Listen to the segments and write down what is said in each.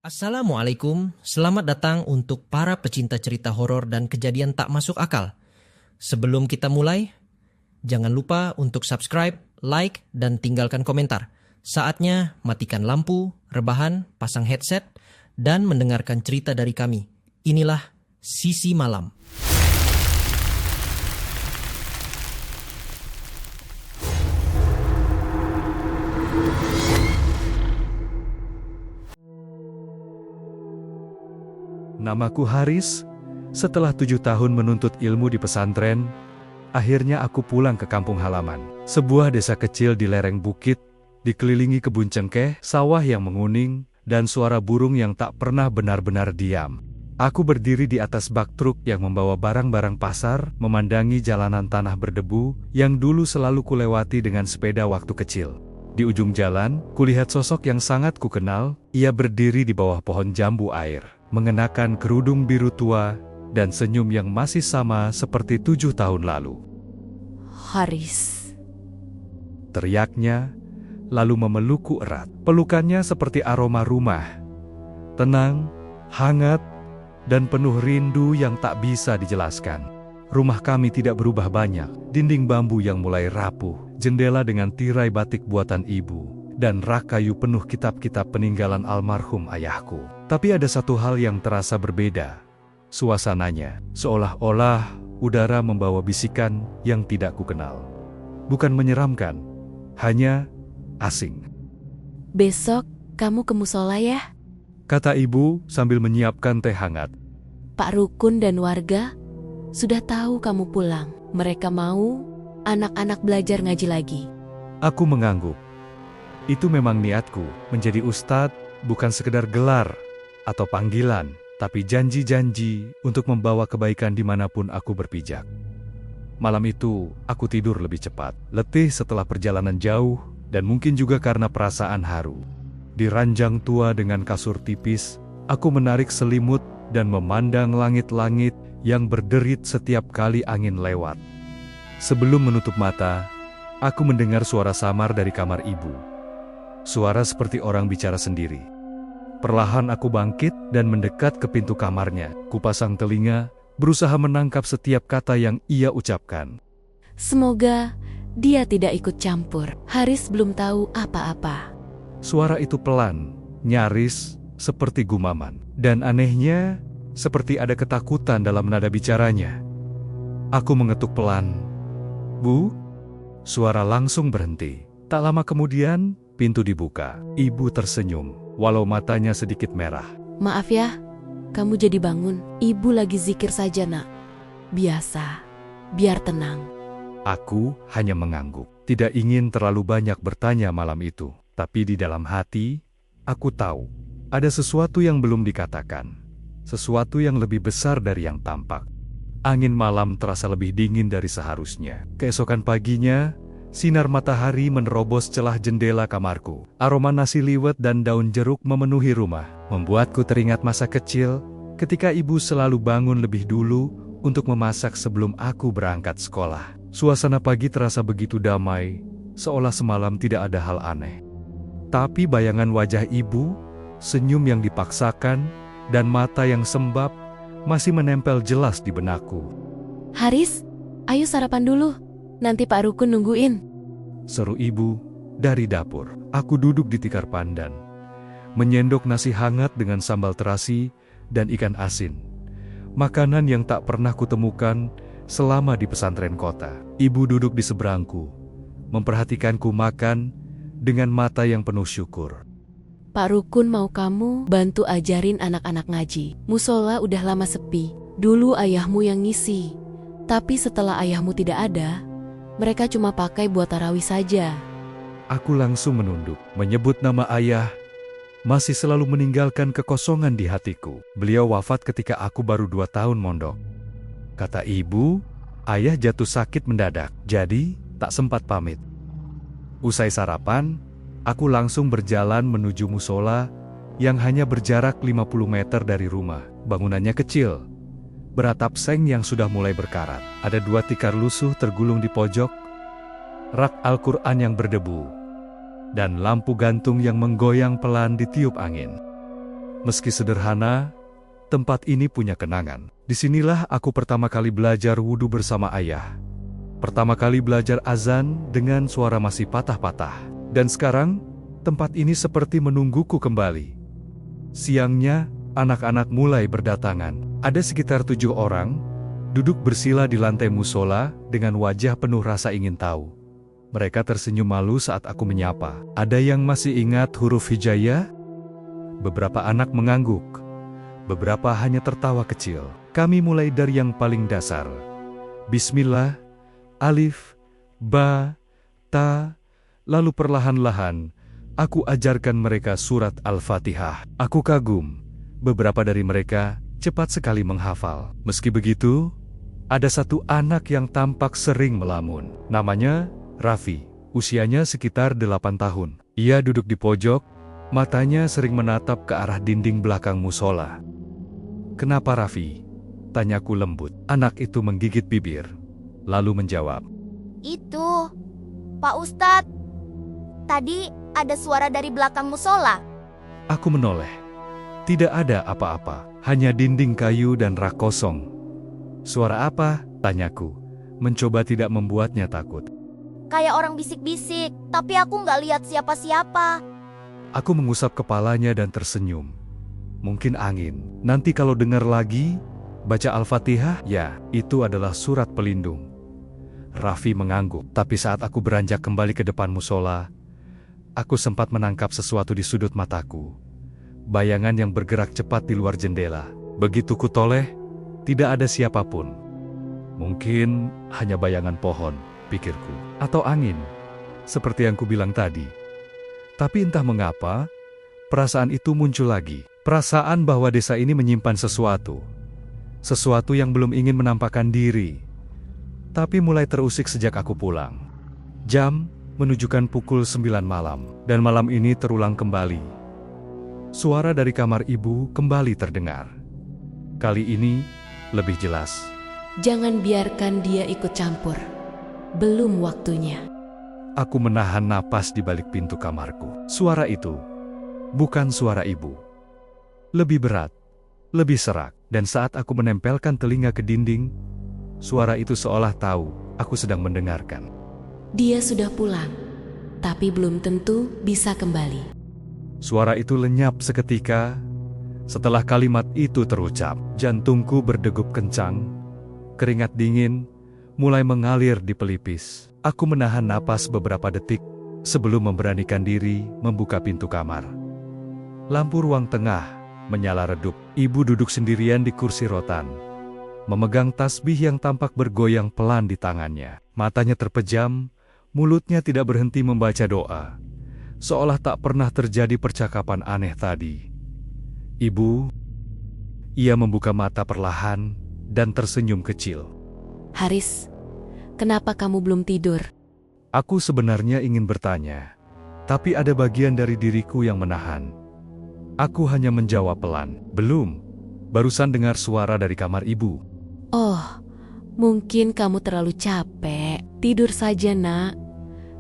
Assalamualaikum, selamat datang untuk para pecinta cerita horor dan kejadian tak masuk akal. Sebelum kita mulai, jangan lupa untuk subscribe, like, dan tinggalkan komentar. Saatnya matikan lampu, rebahan, pasang headset, dan mendengarkan cerita dari kami. Inilah Sisi Malam. Namaku Haris. Setelah 7 tahun menuntut ilmu di pesantren, akhirnya aku pulang ke kampung halaman. Sebuah desa kecil di lereng bukit, dikelilingi kebun cengkeh, sawah yang menguning, dan suara burung yang tak pernah benar-benar diam. Aku berdiri di atas bak truk yang membawa barang-barang pasar, memandangi jalanan tanah berdebu yang dulu selalu kulewati dengan sepeda waktu kecil. Di ujung jalan, kulihat sosok yang sangat kukenal. Ia berdiri di bawah pohon jambu air, mengenakan kerudung biru tua dan senyum yang masih sama seperti 7 tahun lalu. Haris, Teriaknya, lalu memelukku erat. Pelukannya seperti aroma rumah. Tenang, hangat, dan penuh rindu yang tak bisa dijelaskan. Rumah kami tidak berubah banyak. Dinding bambu yang mulai rapuh, jendela dengan tirai batik buatan ibu, dan rak kayu penuh kitab-kitab peninggalan almarhum ayahku. Tapi ada satu hal yang terasa berbeda. Suasananya, seolah-olah udara membawa bisikan yang tidak kukenal. Bukan menyeramkan, hanya asing. besok kamu ke musola ya? Kata ibu sambil menyiapkan teh hangat. Pak Rukun dan warga sudah tahu kamu pulang. Mereka mau anak-anak belajar ngaji lagi. Aku mengangguk. Itu memang niatku, menjadi ustadz bukan sekedar gelar atau panggilan, tapi janji-janji untuk membawa kebaikan dimanapun aku berpijak. Malam itu, aku tidur lebih cepat, letih setelah perjalanan jauh, dan mungkin juga karena perasaan haru. Di ranjang tua dengan kasur tipis, aku menarik selimut dan memandang langit-langit yang berderit setiap kali angin lewat. Sebelum menutup mata, aku mendengar suara samar dari kamar ibu. Suara seperti orang bicara sendiri. Perlahan aku bangkit dan mendekat ke pintu kamarnya. Kupasang telinga, berusaha menangkap setiap kata yang ia ucapkan. Semoga dia tidak ikut campur. Haris belum tahu apa-apa. Suara itu pelan, nyaris, seperti gumaman. Dan anehnya, seperti ada ketakutan dalam nada bicaranya. Aku mengetuk pelan. "Bu?" Suara langsung berhenti. Tak lama kemudian, pintu dibuka. Ibu tersenyum, walau matanya sedikit merah. Maaf ya, kamu jadi bangun. Ibu lagi zikir saja, Nak. Biasa, biar tenang. Aku hanya mengangguk. Tidak ingin terlalu banyak bertanya malam itu. Tapi di dalam hati, aku tahu ada sesuatu yang belum dikatakan. Sesuatu yang lebih besar dari yang tampak. Angin malam terasa lebih dingin dari seharusnya. Keesokan paginya, sinar matahari menerobos celah jendela kamarku. Aroma nasi liwet dan daun jeruk memenuhi rumah, membuatku teringat masa kecil ketika ibu selalu bangun lebih dulu untuk memasak sebelum aku berangkat sekolah. Suasana pagi terasa begitu damai, seolah semalam tidak ada hal aneh. Tapi bayangan wajah ibu, senyum yang dipaksakan, dan mata yang sembab masih menempel jelas di benakku. Haris, ayo sarapan dulu. Nanti Pak Rukun nungguin. Seru ibu dari dapur. Aku duduk di tikar pandan, menyendok nasi hangat dengan sambal terasi dan ikan asin. Makanan yang tak pernah kutemukan selama di pesantren kota. Ibu duduk di seberangku, memperhatikanku makan dengan mata yang penuh syukur. Pak Rukun mau kamu bantu ajarin anak-anak ngaji. Musola udah lama sepi. Dulu ayahmu yang ngisi. Tapi setelah ayahmu tidak ada, mereka cuma pakai buat tarawih saja. Aku langsung menunduk, menyebut nama ayah, masih selalu meninggalkan kekosongan di hatiku. Beliau wafat ketika aku baru 2 tahun mondok. Kata ibu, ayah jatuh sakit mendadak, jadi tak sempat pamit. Usai sarapan, aku langsung berjalan menuju musola yang hanya berjarak 50 meter dari rumah. Bangunannya kecil, beratap seng yang sudah mulai berkarat. Ada 2 tikar lusuh tergulung di pojok, rak Al-Quran yang berdebu, dan lampu gantung yang menggoyang pelan ditiup angin. Meski sederhana, tempat ini punya kenangan. Disinilah aku pertama kali belajar wudhu bersama ayah. Pertama kali belajar azan dengan suara masih patah-patah. Dan sekarang, tempat ini seperti menungguku kembali. Siangnya, anak-anak mulai berdatangan. Ada sekitar 7 orang, duduk bersila di lantai musola dengan wajah penuh rasa ingin tahu. Mereka tersenyum malu saat aku menyapa. Ada yang masih ingat huruf hijaiyah? Beberapa anak mengangguk. Beberapa hanya tertawa kecil. Kami mulai dari yang paling dasar. Bismillah, alif, ba, ta, lalu perlahan-lahan, aku ajarkan mereka surat Al-Fatihah. Aku kagum, beberapa dari mereka cepat sekali menghafal. Meski begitu, ada satu anak yang tampak sering melamun. Namanya Raffi, usianya sekitar 8 tahun. Ia duduk di pojok, matanya sering menatap ke arah dinding belakang musola. "Kenapa Raffi?" tanyaku lembut. Anak itu menggigit bibir, lalu menjawab, "Itu, Pak Ustadz, tadi ada suara dari belakang musola." Aku menoleh. Tidak ada apa-apa, hanya dinding kayu dan rak kosong. "Suara apa?" tanyaku, mencoba tidak membuatnya takut. "Kayak orang bisik-bisik, tapi aku nggak lihat siapa-siapa." Aku mengusap kepalanya dan tersenyum. Mungkin angin. Nanti kalau dengar lagi, baca Al-Fatihah, ya, itu adalah surat pelindung. Raffi mengangguk, tapi saat aku beranjak kembali ke depan musola, aku sempat menangkap sesuatu di sudut mataku. Bayangan yang bergerak cepat di luar jendela. Begitu kutoleh, tidak ada siapapun. Mungkin hanya bayangan pohon, pikirku, atau angin, seperti yang kubilang tadi. Tapi entah mengapa, perasaan itu muncul lagi. Perasaan bahwa desa ini menyimpan sesuatu. Sesuatu yang belum ingin menampakkan diri. Tapi mulai terusik sejak aku pulang. Jam menunjukkan pukul 9 malam. Dan malam ini terulang kembali. Suara dari kamar ibu kembali terdengar. Kali ini lebih jelas. Jangan biarkan dia ikut campur. Belum waktunya. Aku menahan napas di balik pintu kamarku. Suara itu bukan suara ibu. Lebih berat, lebih serak, dan saat aku menempelkan telinga ke dinding, suara itu seolah tahu aku sedang mendengarkan. Dia sudah pulang, tapi belum tentu bisa kembali. Suara itu lenyap seketika. Setelah kalimat itu terucap, jantungku berdegup kencang, keringat dingin mulai mengalir di pelipis. Aku menahan napas beberapa detik sebelum memberanikan diri membuka pintu kamar. Lampu ruang tengah menyala redup. Ibu duduk sendirian di kursi rotan, memegang tasbih yang tampak bergoyang pelan di tangannya. Matanya terpejam, mulutnya tidak berhenti membaca doa, seolah tak pernah terjadi percakapan aneh tadi. "Ibu," ia membuka mata perlahan dan tersenyum kecil. Haris, kenapa kamu belum tidur? Aku sebenarnya ingin bertanya, tapi ada bagian dari diriku yang menahan. Aku hanya menjawab pelan, "Belum. Barusan dengar suara dari kamar ibu." Oh, mungkin kamu terlalu capek. Tidur saja, nak.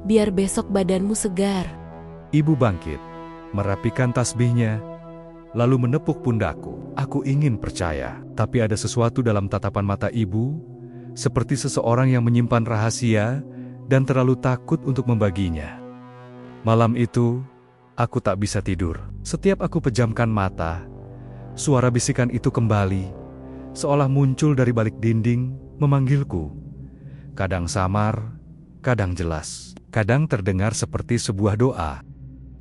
Biar besok badanmu segar. Ibu bangkit, merapikan tasbihnya, lalu menepuk pundakku. Aku ingin percaya, tapi ada sesuatu dalam tatapan mata ibu, seperti seseorang yang menyimpan rahasia dan terlalu takut untuk membaginya. Malam itu, aku tak bisa tidur. Setiap aku pejamkan mata, suara bisikan itu kembali, seolah muncul dari balik dinding, memanggilku. Kadang samar, kadang jelas, kadang terdengar seperti sebuah doa.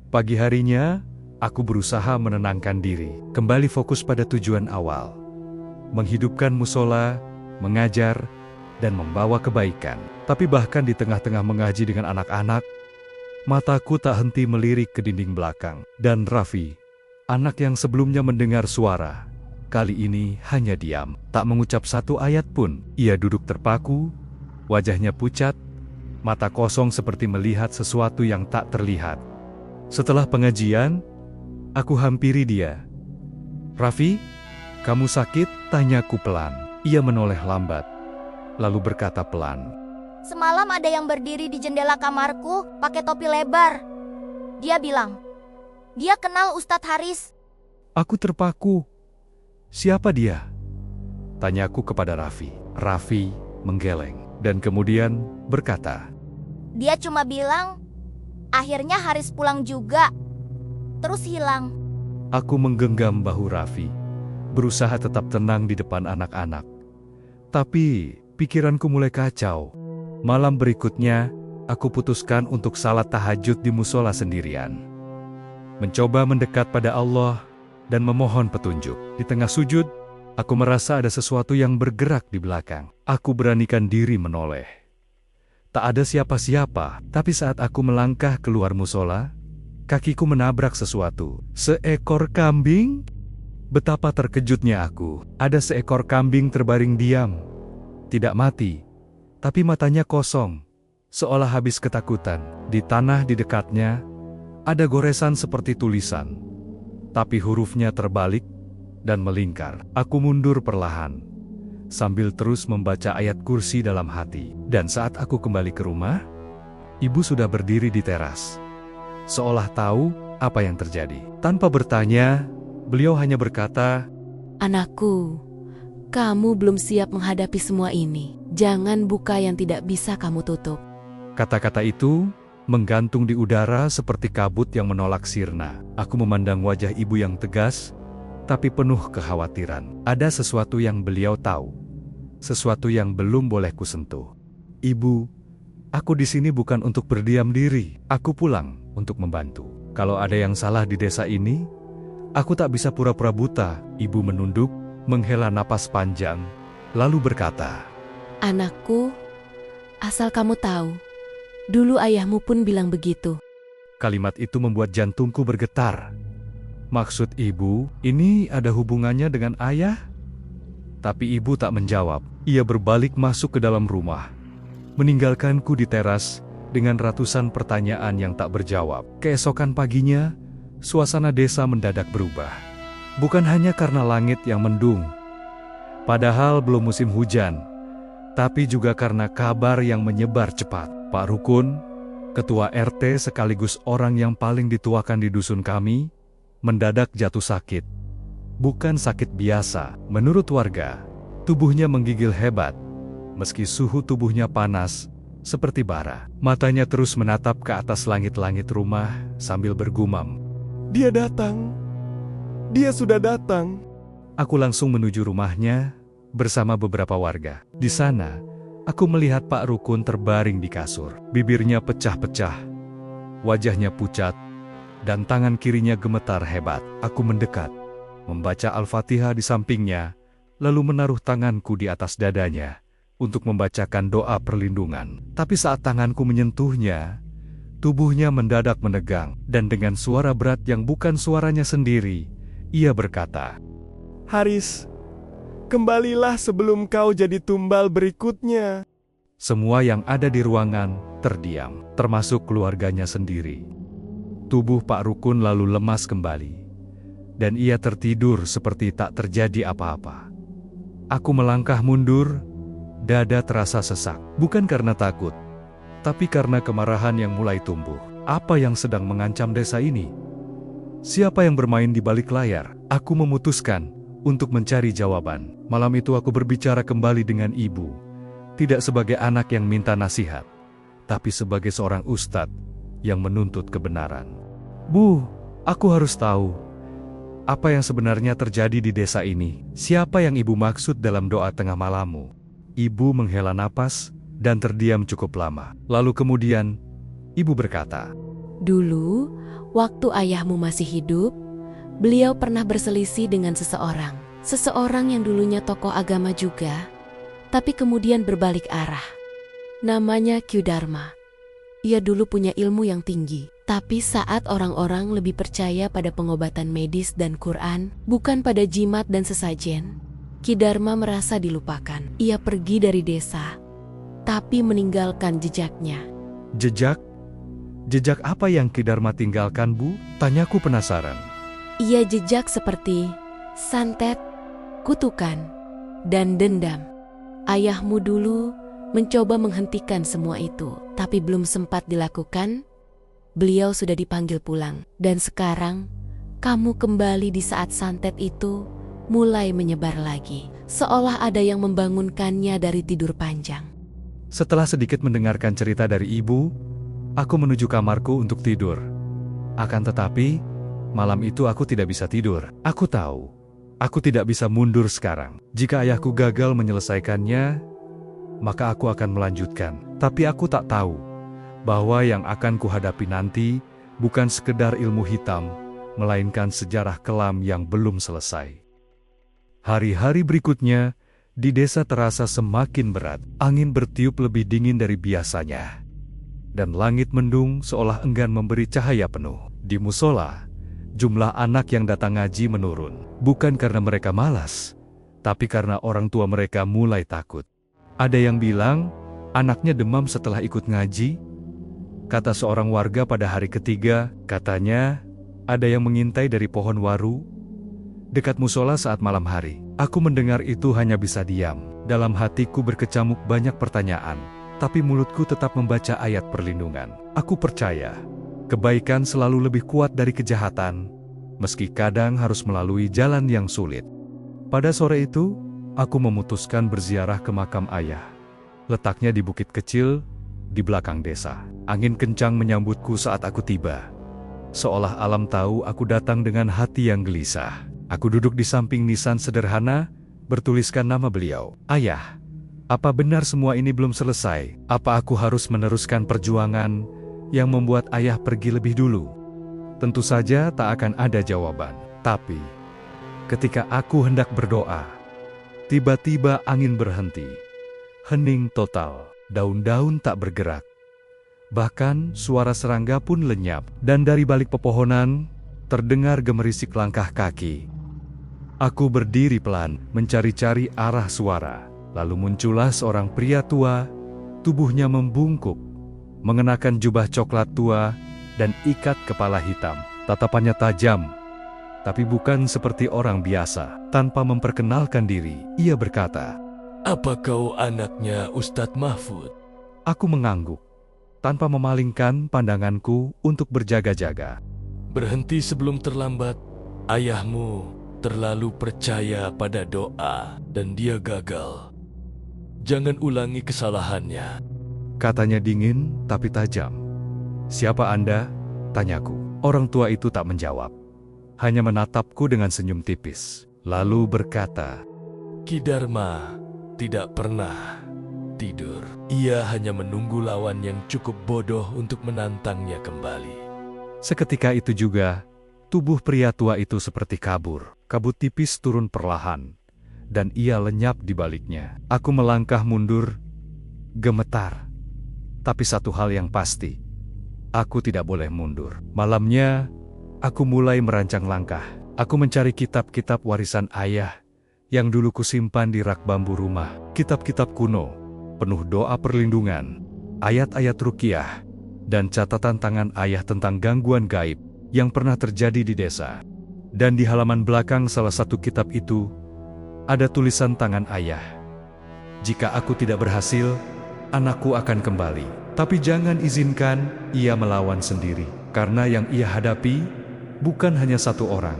Pagi harinya, aku berusaha menenangkan diri, kembali fokus pada tujuan awal. Menghidupkan musola, mengajar, dan membawa kebaikan. Tapi bahkan di tengah-tengah mengaji dengan anak-anak, mataku tak henti melirik ke dinding belakang. Dan Raffi, anak yang sebelumnya mendengar suara, kali ini hanya diam, tak mengucap satu ayat pun. Ia duduk terpaku, wajahnya pucat, mata kosong seperti melihat sesuatu yang tak terlihat. Setelah pengajian, aku hampiri dia. "Raffi, kamu sakit?" tanyaku pelan. Ia menoleh lambat, lalu berkata pelan, "Semalam ada yang berdiri di jendela kamarku pakai topi lebar. Dia bilang, dia kenal Ustadz Haris." Aku terpaku. Siapa dia? Tanyaku kepada Raffi. Raffi menggeleng dan kemudian berkata, Dia cuma bilang, akhirnya Haris pulang juga. Terus hilang. Aku menggenggam bahu Raffi, berusaha tetap tenang di depan anak-anak. Tapi pikiranku mulai kacau. Malam berikutnya, aku putuskan untuk salat tahajud di musola sendirian. Mencoba mendekat pada Allah dan memohon petunjuk. Di tengah sujud, aku merasa ada sesuatu yang bergerak di belakang. Aku beranikan diri menoleh. Tak ada siapa-siapa, tapi saat aku melangkah keluar musola, kakiku menabrak sesuatu. Seekor kambing? Betapa terkejutnya aku. Ada seekor kambing terbaring diam. Tidak mati, tapi matanya kosong, seolah habis ketakutan. Di tanah di dekatnya, ada goresan seperti tulisan, tapi hurufnya terbalik dan melingkar. Aku mundur perlahan, sambil terus membaca ayat kursi dalam hati. Dan saat aku kembali ke rumah, ibu sudah berdiri di teras, seolah tahu apa yang terjadi. Tanpa bertanya, beliau hanya berkata, Anakku, kamu belum siap menghadapi semua ini. Jangan buka yang tidak bisa kamu tutup. Kata-kata itu menggantung di udara seperti kabut yang menolak sirna. Aku memandang wajah ibu yang tegas, tapi penuh kekhawatiran. Ada sesuatu yang beliau tahu, sesuatu yang belum boleh kusentuh. Ibu, aku di sini bukan untuk berdiam diri. Aku pulang untuk membantu. Kalau ada yang salah di desa ini, aku tak bisa pura-pura buta. Ibu menunduk, menghela napas panjang, lalu berkata, Anakku, asal kamu tahu, dulu ayahmu pun bilang begitu. Kalimat itu membuat jantungku bergetar. Maksud ibu, ini ada hubungannya dengan ayah? Tapi ibu tak menjawab. Ia berbalik masuk ke dalam rumah, meninggalkanku di teras dengan ratusan pertanyaan yang tak berjawab. Keesokan paginya, suasana desa mendadak berubah. Bukan hanya karena langit yang mendung, padahal belum musim hujan, tapi juga karena kabar yang menyebar cepat. Pak Rukun, ketua RT sekaligus orang yang paling dituakan di dusun kami, mendadak jatuh sakit. Bukan sakit biasa. Menurut warga, tubuhnya menggigil hebat. Meski suhu tubuhnya panas, seperti bara. Matanya terus menatap ke atas langit-langit rumah sambil bergumam, "Dia datang. Dia sudah datang." Aku langsung menuju rumahnya bersama beberapa warga. Di sana, aku melihat Pak Rukun terbaring di kasur. Bibirnya pecah-pecah, wajahnya pucat, dan tangan kirinya gemetar hebat. Aku mendekat, membaca Al-Fatihah di sampingnya, lalu menaruh tanganku di atas dadanya untuk membacakan doa perlindungan. Tapi saat tanganku menyentuhnya, tubuhnya mendadak menegang, dan dengan suara berat yang bukan suaranya sendiri, ia berkata, "Haris, kembalilah sebelum kau jadi tumbal berikutnya." Semua yang ada di ruangan terdiam, termasuk keluarganya sendiri. Tubuh Pak Rukun lalu lemas kembali, dan ia tertidur seperti tak terjadi apa-apa. Aku melangkah mundur, dada terasa sesak. Bukan karena takut, tapi karena kemarahan yang mulai tumbuh. Apa yang sedang mengancam desa ini? Siapa yang bermain di balik layar? Aku memutuskan untuk mencari jawaban. Malam itu aku berbicara kembali dengan ibu, tidak sebagai anak yang minta nasihat, tapi sebagai seorang ustadz yang menuntut kebenaran. "Bu, aku harus tahu apa yang sebenarnya terjadi di desa ini. Siapa yang ibu maksud dalam doa tengah malammu?" Ibu menghela napas dan terdiam cukup lama. Lalu kemudian, ibu berkata, Dulu, waktu ayahmu masih hidup, beliau pernah berselisih dengan seseorang. Seseorang yang dulunya tokoh agama juga, tapi kemudian berbalik arah. Namanya Kyu Dharma. Ia dulu punya ilmu yang tinggi, tapi saat orang-orang lebih percaya pada pengobatan medis dan Quran, bukan pada jimat dan sesajen, Ki Dharma merasa dilupakan. Ia pergi dari desa, tapi meninggalkan jejaknya. "Jejak? Jejak apa yang Ki Dharma tinggalkan, Bu?" Tanyaku penasaran. Ia jejak seperti santet, kutukan, dan dendam. Ayahmu dulu mencoba menghentikan semua itu, tapi belum sempat dilakukan. Beliau sudah dipanggil pulang, dan sekarang Kamu kembali di saat santet itu mulai menyebar lagi, seolah ada yang membangunkannya dari tidur panjang. Setelah sedikit mendengarkan cerita dari ibu, aku menuju kamarku untuk tidur. Akan tetapi, malam itu aku tidak bisa tidur. Aku tahu, aku tidak bisa mundur sekarang. Jika ayahku gagal menyelesaikannya, maka aku akan melanjutkan. Tapi aku tak tahu bahwa yang akan kuhadapi nanti bukan sekedar ilmu hitam, melainkan sejarah kelam yang belum selesai. Hari-hari berikutnya, di desa terasa semakin berat. Angin bertiup lebih dingin dari biasanya. Dan langit mendung seolah enggan memberi cahaya penuh. Di musola, jumlah anak yang datang ngaji menurun. Bukan karena mereka malas, tapi karena orang tua mereka mulai takut. Ada yang bilang, anaknya demam setelah ikut ngaji. Kata seorang warga pada hari ketiga, katanya, ada yang mengintai dari pohon waru dekat musola saat malam hari. Aku mendengar itu hanya bisa diam. Dalam hatiku berkecamuk banyak pertanyaan, tapi mulutku tetap membaca ayat perlindungan. Aku percaya, kebaikan selalu lebih kuat dari kejahatan, meski kadang harus melalui jalan yang sulit. Pada sore itu, aku memutuskan berziarah ke makam ayah. Letaknya di bukit kecil, di belakang desa. Angin kencang menyambutku saat aku tiba. Seolah alam tahu aku datang dengan hati yang gelisah. Aku duduk di samping nisan sederhana, bertuliskan nama beliau. Ayah, apa benar semua ini belum selesai? Apa aku harus meneruskan perjuangan yang membuat ayah pergi lebih dulu? Tentu saja tak akan ada jawaban. Tapi, ketika aku hendak berdoa, tiba-tiba angin berhenti. Hening total, daun-daun tak bergerak. Bahkan suara serangga pun lenyap, dan dari balik pepohonan, terdengar gemerisik langkah kaki. Aku berdiri pelan, mencari-cari arah suara. Lalu muncullah seorang pria tua, tubuhnya membungkuk, mengenakan jubah coklat tua, dan ikat kepala hitam. Tatapannya tajam, tapi bukan seperti orang biasa. Tanpa memperkenalkan diri, ia berkata, "Apa kau anaknya Ustadz Mahfud?" Aku mengangguk, tanpa memalingkan pandanganku untuk berjaga-jaga. "Berhenti sebelum terlambat. Ayahmu terlalu percaya pada doa dan dia gagal. Jangan ulangi kesalahannya," katanya dingin tapi tajam. "Siapa Anda?" tanyaku. Orang tua itu tak menjawab, hanya menatapku dengan senyum tipis, lalu berkata, "Ki Dharma tidak pernah tidur. Ia hanya menunggu lawan yang cukup bodoh untuk menantangnya kembali." Seketika itu juga, tubuh pria tua itu seperti kabur. Kabut tipis turun perlahan, dan ia lenyap di baliknya. Aku melangkah mundur, gemetar. Tapi satu hal yang pasti, aku tidak boleh mundur. Malamnya, aku mulai merancang langkah. Aku mencari kitab-kitab warisan ayah yang dulu kusimpan di rak bambu rumah. Kitab-kitab kuno, penuh doa perlindungan, ayat-ayat ruqyah, dan catatan tangan ayah tentang gangguan gaib yang pernah terjadi di desa. Dan di halaman belakang salah satu kitab itu, ada tulisan tangan ayah. "Jika aku tidak berhasil, anakku akan kembali. Tapi jangan izinkan ia melawan sendiri, karena yang ia hadapi bukan hanya satu orang."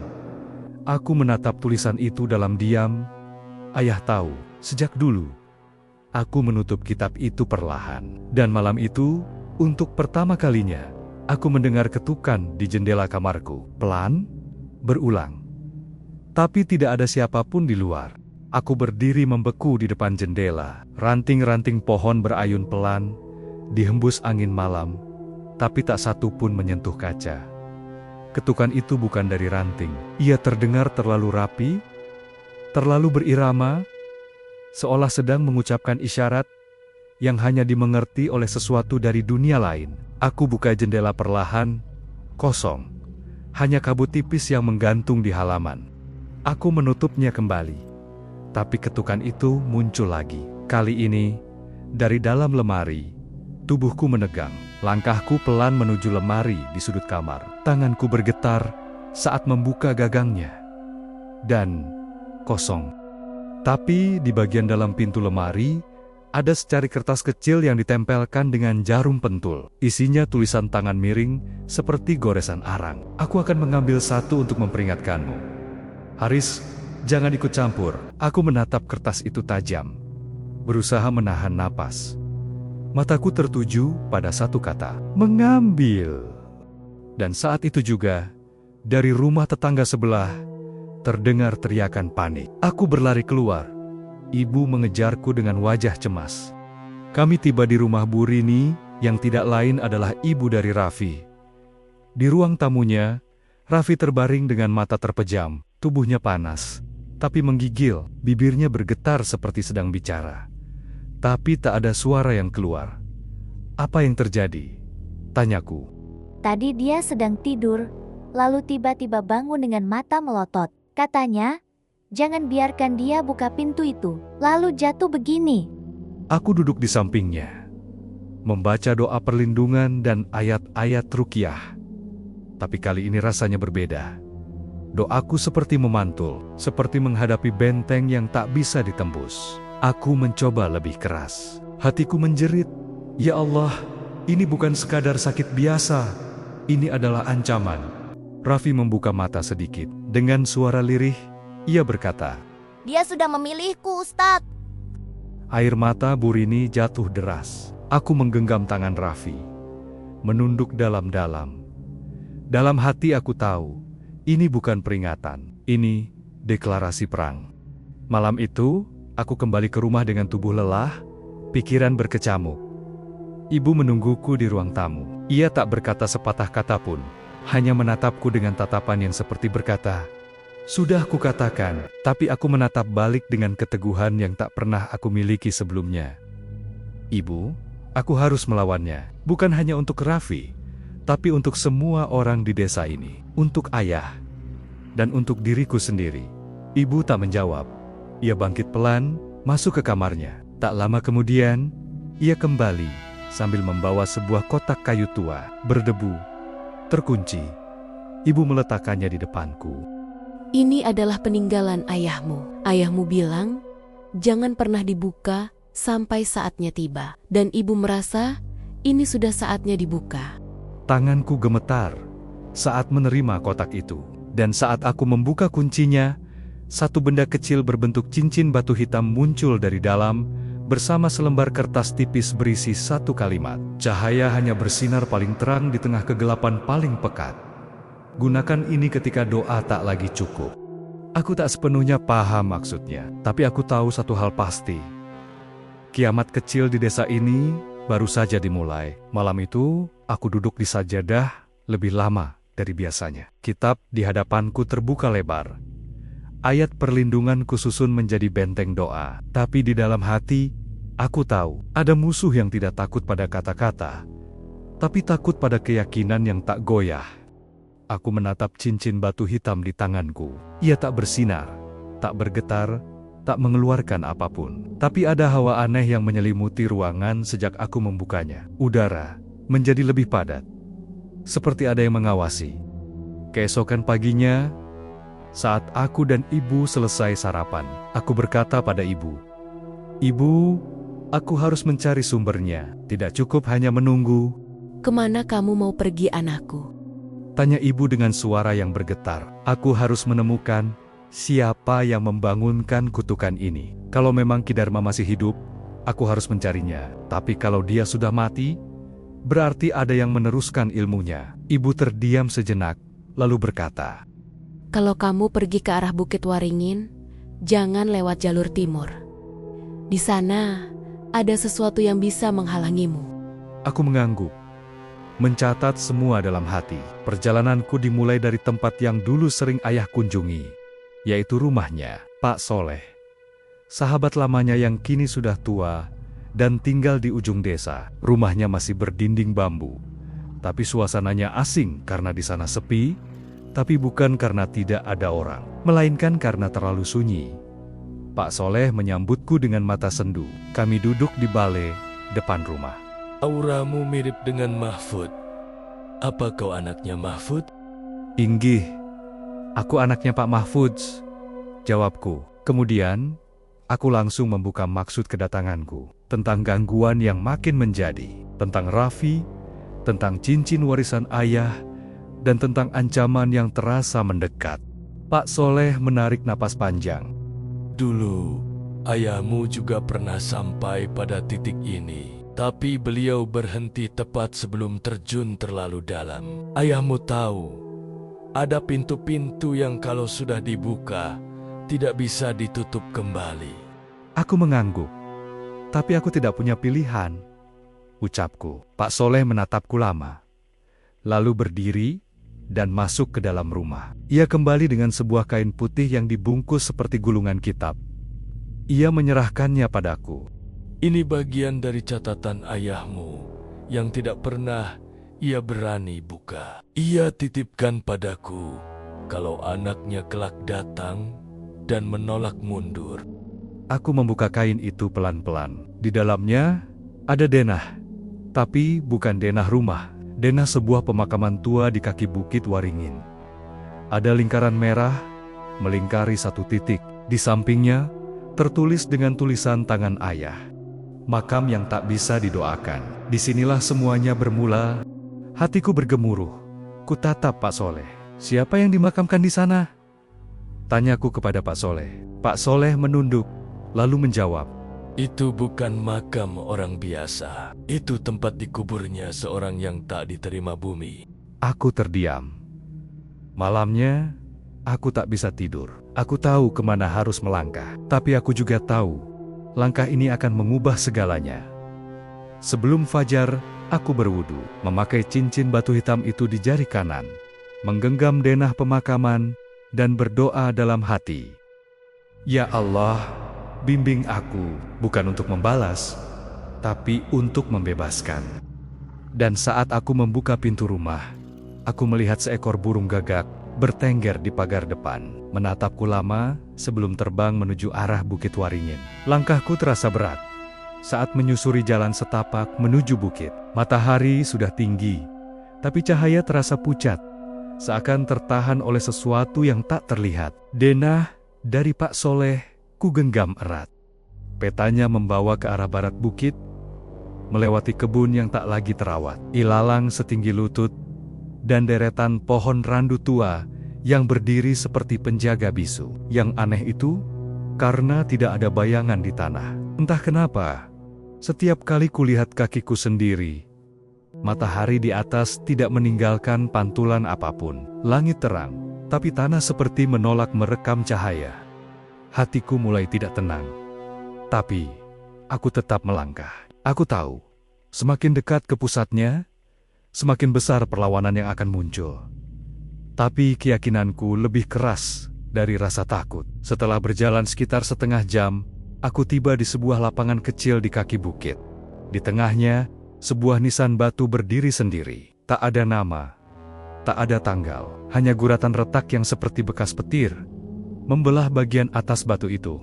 Aku menatap tulisan itu dalam diam. Ayah tahu, sejak dulu, aku menutup kitab itu perlahan. Dan malam itu, untuk pertama kalinya, aku mendengar ketukan di jendela kamarku. Pelan, berulang. Tapi tidak ada siapapun di luar. Aku berdiri membeku di depan jendela. Ranting-ranting pohon berayun pelan, dihembus angin malam, tapi tak satu pun menyentuh kaca. Ketukan itu bukan dari ranting. Ia terdengar terlalu rapi, terlalu berirama, seolah sedang mengucapkan isyarat yang hanya dimengerti oleh sesuatu dari dunia lain. Aku buka jendela perlahan, kosong. Hanya kabut tipis yang menggantung di halaman. Aku menutupnya kembali. Tapi ketukan itu muncul lagi. Kali ini, dari dalam lemari, tubuhku menegang. Langkahku pelan menuju lemari di sudut kamar. Tanganku bergetar saat membuka gagangnya. Dan kosong. Tapi di bagian dalam pintu lemari, Ada secari kertas kecil yang ditempelkan dengan jarum pentul. Isinya tulisan tangan miring seperti goresan arang. Aku akan mengambil satu untuk memperingatkanmu. Haris, jangan ikut campur. Aku menatap kertas itu tajam, berusaha menahan napas. Mataku tertuju pada satu kata, mengambil. Dan saat itu juga, dari rumah tetangga sebelah, terdengar teriakan panik. Aku berlari keluar. Ibu mengejarku dengan wajah cemas. Kami tiba di rumah Bu Rini, yang tidak lain adalah ibu dari Raffi. Di ruang tamunya, Raffi terbaring dengan mata terpejam, tubuhnya panas, tapi menggigil, bibirnya bergetar seperti sedang bicara. Tapi tak ada suara yang keluar. Apa yang terjadi? Tanyaku. Tadi dia sedang tidur, lalu tiba-tiba bangun dengan mata melotot. Katanya, jangan biarkan dia buka pintu itu, lalu jatuh begini. Aku duduk di sampingnya, membaca doa perlindungan dan ayat-ayat ruqyah. Tapi kali ini rasanya berbeda. Doaku seperti memantul, seperti menghadapi benteng yang tak bisa ditembus. Aku mencoba lebih keras. Hatiku menjerit, "Ya Allah, ini bukan sekadar sakit biasa. Ini adalah ancaman." Raffi membuka mata sedikit. Dengan suara lirih, ia berkata, Dia sudah memilihku, Ustadz. Air mata Bu Rini jatuh deras. Aku menggenggam tangan Raffi, menunduk dalam-dalam. Dalam hati aku tahu, ini bukan peringatan, ini deklarasi perang. Malam itu, aku kembali ke rumah dengan tubuh lelah, pikiran berkecamuk. Ibu menungguku di ruang tamu. Ia tak berkata sepatah kata pun, hanya menatapku dengan tatapan yang seperti berkata, "Sudah kukatakan," tapi aku menatap balik dengan keteguhan yang tak pernah aku miliki sebelumnya. "Ibu, aku harus melawannya, bukan hanya untuk Raffi, tapi untuk semua orang di desa ini, untuk ayah, dan untuk diriku sendiri." Ibu tak menjawab. Ia bangkit pelan, masuk ke kamarnya. Tak lama kemudian, ia kembali sambil membawa sebuah kotak kayu tua, berdebu, terkunci. Ibu meletakkannya di depanku. Ini adalah peninggalan ayahmu. Ayahmu bilang, jangan pernah dibuka sampai saatnya tiba. Dan ibu merasa, ini sudah saatnya dibuka. Tanganku gemetar saat menerima kotak itu. Dan saat aku membuka kuncinya, satu benda kecil berbentuk cincin batu hitam muncul dari dalam, bersama selembar kertas tipis berisi satu kalimat. "Cahaya hanya bersinar paling terang di tengah kegelapan paling pekat. Gunakan ini ketika doa tak lagi cukup." Aku tak sepenuhnya paham maksudnya, tapi aku tahu satu hal pasti. Kiamat kecil di desa ini baru saja dimulai. Malam itu, aku duduk di sajadah lebih lama dari biasanya. Kitab di hadapanku terbuka lebar. Ayat perlindunganku susun menjadi benteng doa. Tapi di dalam hati, aku tahu ada musuh yang tidak takut pada kata-kata, tapi takut pada keyakinan yang tak goyah. Aku menatap cincin batu hitam di tanganku. Ia tak bersinar, tak bergetar, tak mengeluarkan apapun. Tapi ada hawa aneh yang menyelimuti ruangan sejak aku membukanya. Udara menjadi lebih padat, seperti ada yang mengawasi. Keesokan paginya, saat aku dan ibu selesai sarapan, aku berkata pada ibu, "Ibu, aku harus mencari sumbernya. Tidak cukup hanya menunggu." Kemana kamu mau pergi, anakku? Tanya ibu dengan suara yang bergetar. Aku harus menemukan siapa yang membangunkan kutukan ini. Kalau memang Ki Dharma masih hidup, aku harus mencarinya. Tapi kalau dia sudah mati, berarti ada yang meneruskan ilmunya. Ibu terdiam sejenak, lalu berkata, Kalau kamu pergi ke arah Bukit Waringin, jangan lewat jalur timur. Di sana, ada sesuatu yang bisa menghalangimu. Aku mengangguk, mencatat semua dalam hati. Perjalananku dimulai dari tempat yang dulu sering ayah kunjungi, yaitu rumahnya, Pak Soleh. Sahabat lamanya yang kini sudah tua dan tinggal di ujung desa. Rumahnya masih berdinding bambu, tapi suasananya asing karena di sana sepi, tapi bukan karena tidak ada orang, melainkan karena terlalu sunyi. Pak Soleh menyambutku dengan mata sendu. Kami duduk di balai depan rumah. Auramu mirip dengan Mahfud. Apa kau anaknya Mahfud? "Inggih, aku anaknya Pak Mahfudz," jawabku. Kemudian, Aku langsung membuka maksud kedatanganku, tentang gangguan yang makin menjadi, tentang Raffi, tentang cincin warisan ayah, dan tentang ancaman yang terasa mendekat. Pak Soleh menarik napas panjang. Dulu, ayahmu juga pernah sampai pada titik ini. Tapi beliau berhenti tepat sebelum terjun terlalu dalam. Ayahmu tahu, ada pintu-pintu yang kalau sudah dibuka, tidak bisa ditutup kembali. Aku mengangguk, tapi aku tidak punya pilihan, ucapku. Pak Soleh menatapku lama, lalu berdiri dan masuk ke dalam rumah. Ia kembali dengan sebuah kain putih yang dibungkus seperti gulungan kitab. Ia menyerahkannya padaku. Ini bagian dari catatan ayahmu yang tidak pernah ia berani buka. Ia titipkan padaku kalau anaknya kelak datang dan menolak mundur. Aku membuka kain itu pelan-pelan. Di dalamnya ada denah, tapi bukan denah rumah. Denah sebuah pemakaman tua di kaki Bukit Waringin. Ada lingkaran merah melingkari satu titik. Di sampingnya tertulis dengan tulisan tangan ayah. Makam yang tak bisa didoakan. Disinilah semuanya bermula. Hatiku bergemuruh. Kutatap Pak Soleh. Siapa yang dimakamkan di sana? Tanyaku kepada Pak Soleh. Pak Soleh menunduk, lalu menjawab. Itu bukan makam orang biasa. Itu tempat dikuburnya seorang yang tak diterima bumi. Aku terdiam. Malamnya, aku tak bisa tidur. Aku tahu kemana harus melangkah. Tapi aku juga tahu, langkah ini akan mengubah segalanya. Sebelum fajar, aku berwudu, memakai cincin batu hitam itu di jari kanan, menggenggam denah pemakaman, dan berdoa dalam hati. Ya Allah, bimbing aku bukan untuk membalas, tapi untuk membebaskan. Dan saat aku membuka pintu rumah, aku melihat seekor burung gagak bertengger di pagar depan, menatapku lama sebelum terbang menuju arah Bukit Waringin. Langkahku terasa berat saat menyusuri jalan setapak menuju bukit. Matahari sudah tinggi, tapi cahaya terasa pucat, seakan tertahan oleh sesuatu yang tak terlihat. Denah dari Pak Soleh ku genggam erat. Petanya membawa ke arah barat bukit, melewati kebun yang tak lagi terawat, ilalang setinggi lutut, dan deretan pohon randu tua yang berdiri seperti penjaga bisu. Yang aneh itu, karena tidak ada bayangan di tanah. Entah kenapa, setiap kali kulihat kakiku sendiri, matahari di atas tidak meninggalkan pantulan apapun. Langit terang, tapi tanah seperti menolak merekam cahaya. Hatiku mulai tidak tenang. Tapi, aku tetap melangkah. Aku tahu, semakin dekat ke pusatnya, semakin besar perlawanan yang akan muncul. Tapi keyakinanku lebih keras dari rasa takut. Setelah berjalan sekitar setengah jam, aku tiba di sebuah lapangan kecil di kaki bukit. Di tengahnya, sebuah nisan batu berdiri sendiri. Tak ada nama, tak ada tanggal, hanya guratan retak yang seperti bekas petir membelah bagian atas batu itu.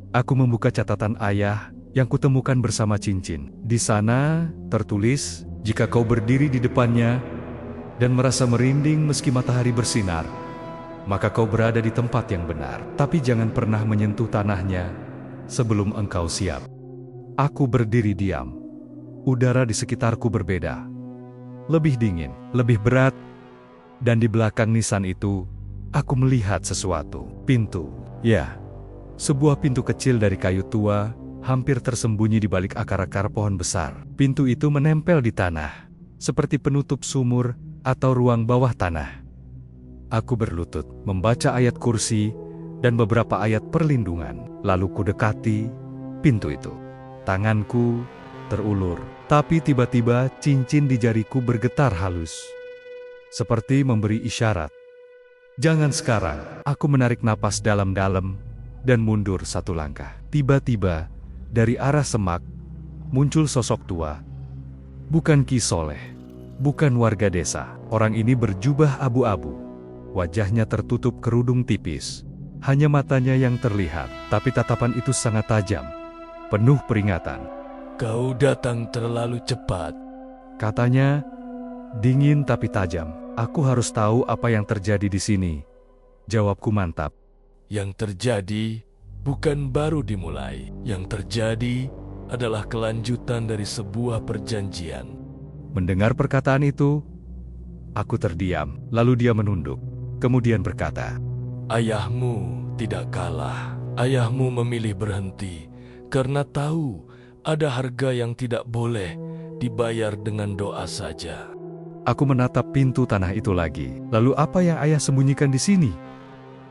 Aku membuka catatan ayah yang kutemukan bersama cincin. Di sana tertulis, jika kau berdiri di depannya dan merasa merinding meski matahari bersinar, maka kau berada di tempat yang benar. Tapi jangan pernah menyentuh tanahnya sebelum engkau siap. Aku berdiri diam. Udara di sekitarku berbeda. Lebih dingin, lebih berat, dan di belakang nisan itu, aku melihat sesuatu. Pintu. Ya, sebuah pintu kecil dari kayu tua, hampir tersembunyi di balik akar-akar pohon besar. Pintu itu menempel di tanah, seperti penutup sumur atau ruang bawah tanah. Aku berlutut, membaca ayat kursi dan beberapa ayat perlindungan. Lalu kudekati pintu itu. Tanganku terulur, tapi tiba-tiba cincin di jariku bergetar halus, seperti memberi isyarat. Jangan sekarang. Aku menarik napas dalam-dalam dan mundur satu langkah. Tiba-tiba, dari arah semak, muncul sosok tua. Bukan Ki Soleh, bukan warga desa. Orang ini berjubah abu-abu. Wajahnya tertutup kerudung tipis. Hanya matanya yang terlihat, tapi tatapan itu sangat tajam, penuh peringatan. Kau datang terlalu cepat. Katanya, dingin tapi tajam. Aku harus tahu apa yang terjadi di sini. Jawabku mantap. Yang terjadi bukan baru dimulai. Yang terjadi adalah kelanjutan dari sebuah perjanjian. Mendengar perkataan itu, aku terdiam, lalu dia menunduk, kemudian berkata, Ayahmu tidak kalah. Ayahmu memilih berhenti karena tahu ada harga yang tidak boleh dibayar dengan doa saja. Aku menatap pintu tanah itu lagi. Lalu apa yang ayah sembunyikan di sini?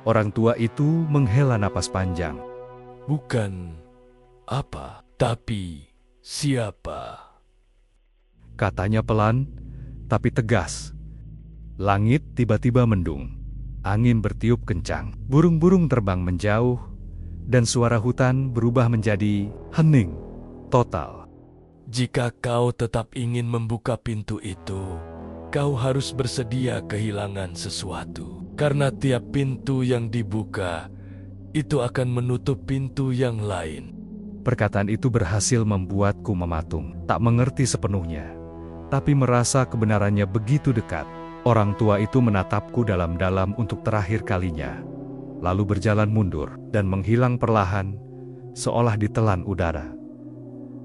Orang tua itu menghela napas panjang. Bukan apa, tapi siapa? Katanya pelan, tapi tegas. Langit tiba-tiba mendung. Angin bertiup kencang. Burung-burung terbang menjauh. Dan suara hutan berubah menjadi hening, total. Jika kau tetap ingin membuka pintu itu, kau harus bersedia kehilangan sesuatu. Karena tiap pintu yang dibuka, itu akan menutup pintu yang lain. Perkataan itu berhasil membuatku mematung. Tak mengerti sepenuhnya, tapi merasa kebenarannya begitu dekat. Orang tua itu menatapku dalam-dalam untuk terakhir kalinya, lalu berjalan mundur dan menghilang perlahan, seolah ditelan udara.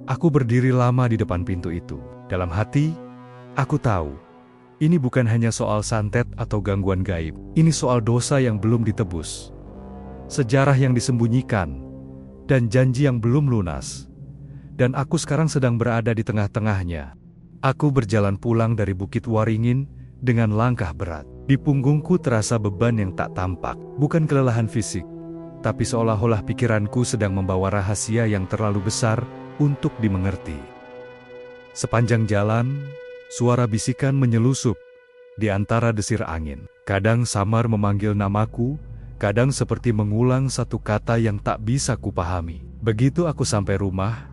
Aku berdiri lama di depan pintu itu. Dalam hati, aku tahu, ini bukan hanya soal santet atau gangguan gaib. Ini soal dosa yang belum ditebus, sejarah yang disembunyikan, dan janji yang belum lunas. Dan aku sekarang sedang berada di tengah-tengahnya. Aku berjalan pulang dari Bukit Waringin dengan langkah berat. Di punggungku terasa beban yang tak tampak, bukan kelelahan fisik, tapi seolah-olah pikiranku sedang membawa rahasia yang terlalu besar untuk dimengerti. Sepanjang jalan, suara bisikan menyelusup di antara desir angin. Kadang samar memanggil namaku, kadang seperti mengulang satu kata yang tak bisa kupahami. Begitu aku sampai rumah,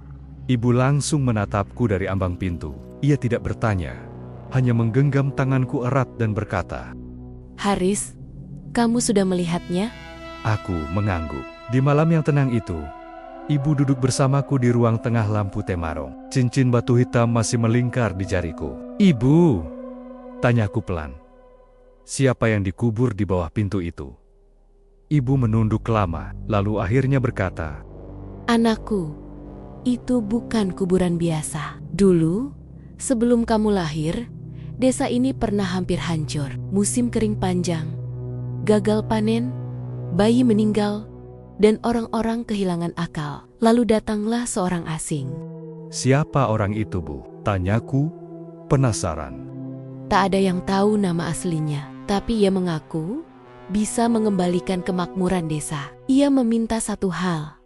ibu langsung menatapku dari ambang pintu. Ia tidak bertanya, hanya menggenggam tanganku erat dan berkata, Haris, kamu sudah melihatnya? Aku mengangguk. Di malam yang tenang itu, ibu duduk bersamaku di ruang tengah lampu temarong. Cincin batu hitam masih melingkar di jariku. Ibu, tanyaku pelan, siapa yang dikubur di bawah pintu itu? Ibu menunduk lama, lalu akhirnya berkata, Anakku, itu bukan kuburan biasa. Dulu, sebelum kamu lahir, desa ini pernah hampir hancur. Musim kering panjang, gagal panen, bayi meninggal, dan orang-orang kehilangan akal. Lalu datanglah seorang asing. Siapa orang itu, Bu? Tanyaku, penasaran. Tak ada yang tahu nama aslinya, tapi ia mengaku bisa mengembalikan kemakmuran desa. Ia meminta satu hal,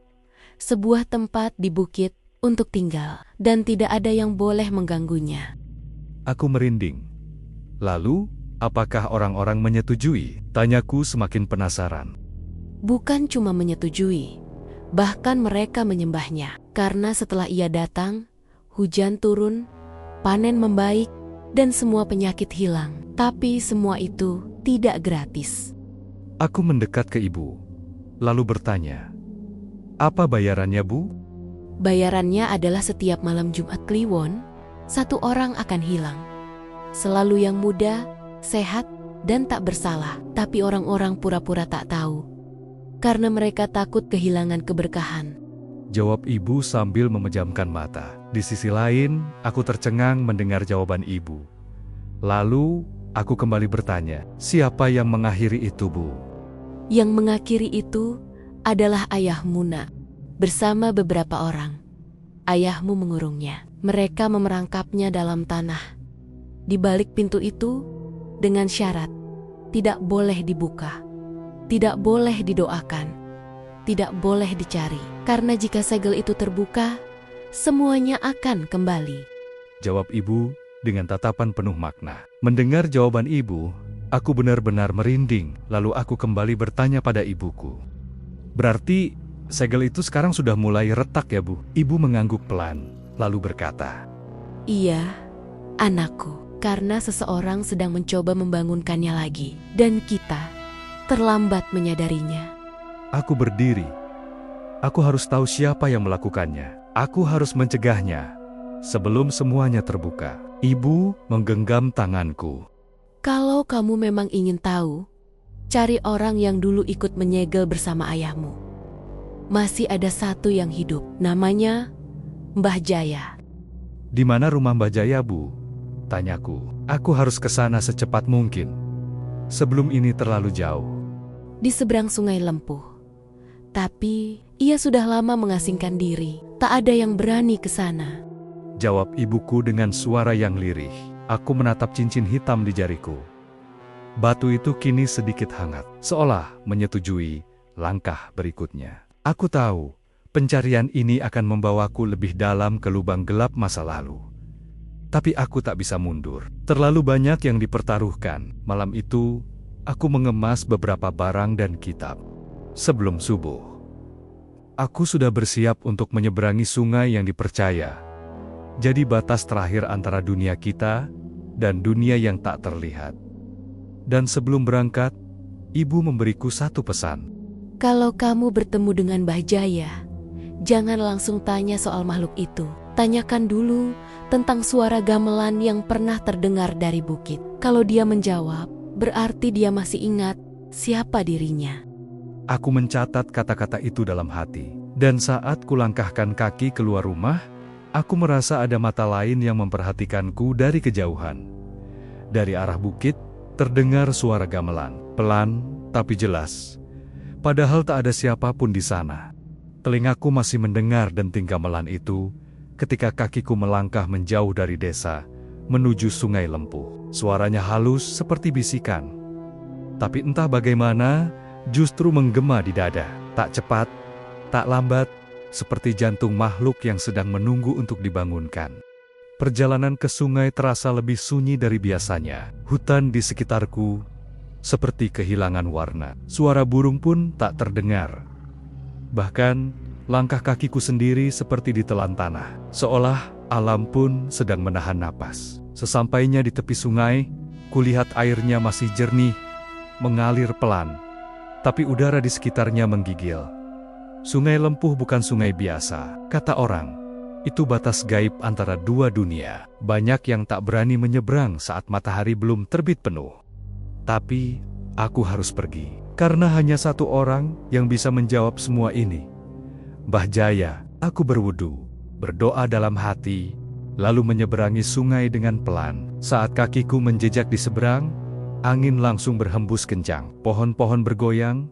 sebuah tempat di bukit untuk tinggal, dan tidak ada yang boleh mengganggunya. Aku merinding. Lalu, apakah orang-orang menyetujui? Tanyaku semakin penasaran. Bukan cuma menyetujui, bahkan mereka menyembahnya. Karena setelah ia datang, hujan turun, panen membaik, dan semua penyakit hilang. Tapi semua itu tidak gratis. Aku mendekat ke ibu, lalu bertanya, apa bayarannya, Bu? Bayarannya adalah setiap malam Jumat Kliwon, satu orang akan hilang. Selalu yang muda, sehat, dan tak bersalah. Tapi orang-orang pura-pura tak tahu, karena mereka takut kehilangan keberkahan. Jawab ibu sambil memejamkan mata. Di sisi lain, aku tercengang mendengar jawaban ibu. Lalu, aku kembali bertanya, siapa yang mengakhiri itu, Bu? Yang mengakhiri itu adalah ayahmu, Nak, bersama beberapa orang. Ayahmu mengurungnya. Mereka memerangkapnya dalam tanah. Di balik pintu itu, dengan syarat, tidak boleh dibuka, tidak boleh didoakan, tidak boleh dicari. Karena jika segel itu terbuka, semuanya akan kembali. Jawab ibu dengan tatapan penuh makna. Mendengar jawaban ibu, aku benar-benar merinding. Lalu aku kembali bertanya pada ibuku. Berarti segel itu sekarang sudah mulai retak ya, Bu? Ibu mengangguk pelan, lalu berkata, Iya, anakku, karena seseorang sedang mencoba membangunkannya lagi, dan kita terlambat menyadarinya. Aku berdiri. Aku harus tahu siapa yang melakukannya. Aku harus mencegahnya sebelum semuanya terbuka. Ibu menggenggam tanganku. Kalau kamu memang ingin tahu, cari orang yang dulu ikut menyegel bersama ayahmu. masih ada satu yang hidup, namanya Mbah Jaya. Di mana rumah Mbah Jaya, Bu? Tanyaku. Aku harus ke sana secepat mungkin. Sebelum ini terlalu jauh. Di seberang Sungai Lempuh. Tapi ia sudah lama mengasingkan diri. Tak ada yang berani ke sana. Jawab ibuku dengan suara yang lirih. Aku menatap cincin hitam di jariku. Batu itu kini sedikit hangat, seolah menyetujui langkah berikutnya. Aku tahu, pencarian ini akan membawaku lebih dalam ke lubang gelap masa lalu. Tapi aku tak bisa mundur. Terlalu banyak yang dipertaruhkan. Malam itu, aku mengemas beberapa barang dan kitab. Sebelum subuh, aku sudah bersiap untuk menyeberangi sungai yang dipercaya. Jadi batas terakhir antara dunia kita dan dunia yang tak terlihat. Dan sebelum berangkat, ibu memberiku satu pesan. Kalau kamu bertemu dengan Mbah Jaya, jangan langsung tanya soal makhluk itu. Tanyakan dulu tentang suara gamelan yang pernah terdengar dari bukit. Kalau dia menjawab, berarti dia masih ingat siapa dirinya. Aku mencatat kata-kata itu dalam hati. Dan saat kulangkahkan kaki keluar rumah, aku merasa ada mata lain yang memperhatikanku dari kejauhan. Dari arah bukit, terdengar suara gamelan. Pelan, tapi jelas. Padahal tak ada siapapun di sana. Telingaku masih mendengar denting gamelan itu ketika kakiku melangkah menjauh dari desa, menuju Sungai Lempuh. Suaranya halus seperti bisikan. Tapi entah bagaimana, justru menggema di dada. Tak cepat, tak lambat, seperti jantung makhluk yang sedang menunggu untuk dibangunkan. Perjalanan ke sungai terasa lebih sunyi dari biasanya. Hutan di sekitarku seperti kehilangan warna. Suara burung pun tak terdengar. Bahkan, langkah kakiku sendiri seperti ditelan tanah, seolah alam pun sedang menahan napas. Sesampainya di tepi sungai, kulihat airnya masih jernih, mengalir pelan, tapi udara di sekitarnya menggigil. Sungai Lempuh bukan sungai biasa, kata orang. Itu batas gaib antara dua dunia. Banyak yang tak berani menyeberang saat matahari belum terbit penuh. Tapi, aku harus pergi, karena hanya satu orang yang bisa menjawab semua ini. Mbah Jaya. Aku berwudu, berdoa dalam hati, lalu menyeberangi sungai dengan pelan. Saat kakiku menjejak di seberang, angin langsung berhembus kencang. Pohon-pohon bergoyang,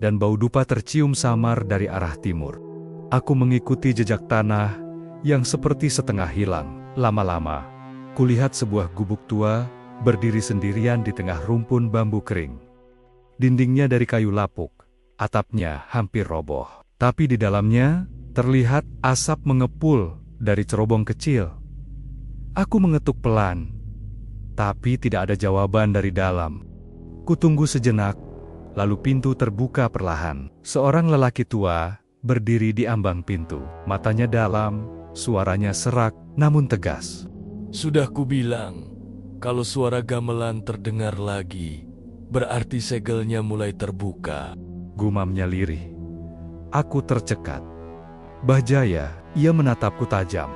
dan bau dupa tercium samar dari arah timur. Aku mengikuti jejak tanah yang seperti setengah hilang. Lama-lama, kulihat sebuah gubuk tua berdiri sendirian di tengah rumpun bambu kering. Dindingnya dari kayu lapuk, atapnya hampir roboh. Tapi di dalamnya terlihat asap mengepul dari cerobong kecil. Aku mengetuk pelan, tapi tidak ada jawaban dari dalam. Kutunggu sejenak, lalu pintu terbuka perlahan. Seorang lelaki tua berdiri di ambang pintu. Matanya dalam, suaranya serak namun tegas. Sudah kubilang, kalau suara gamelan terdengar lagi, berarti segelnya mulai terbuka. Gumamnya lirih. Aku tercekat. Mbah Jaya, ia menatapku tajam,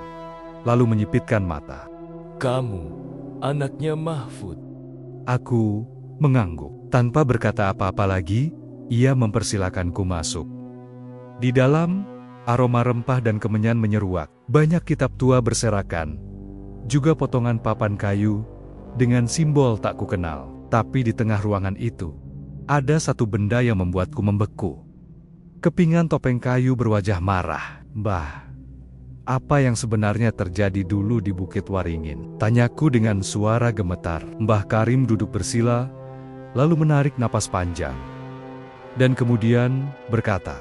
lalu menyipitkan mata. Kamu, anaknya Mahfud. Aku mengangguk. Tanpa berkata apa-apa lagi, ia mempersilakanku masuk. Di dalam, aroma rempah dan kemenyan menyeruak. Banyak kitab tua berserakan, juga potongan papan kayu dengan simbol tak kukenal. Tapi di tengah ruangan itu, ada satu benda yang membuatku membeku. Kepingan topeng kayu berwajah marah. Mbah, apa yang sebenarnya terjadi dulu di Bukit Waringin? Tanyaku dengan suara gemetar. Mbah Karim duduk bersila, lalu menarik napas panjang. Dan kemudian berkata,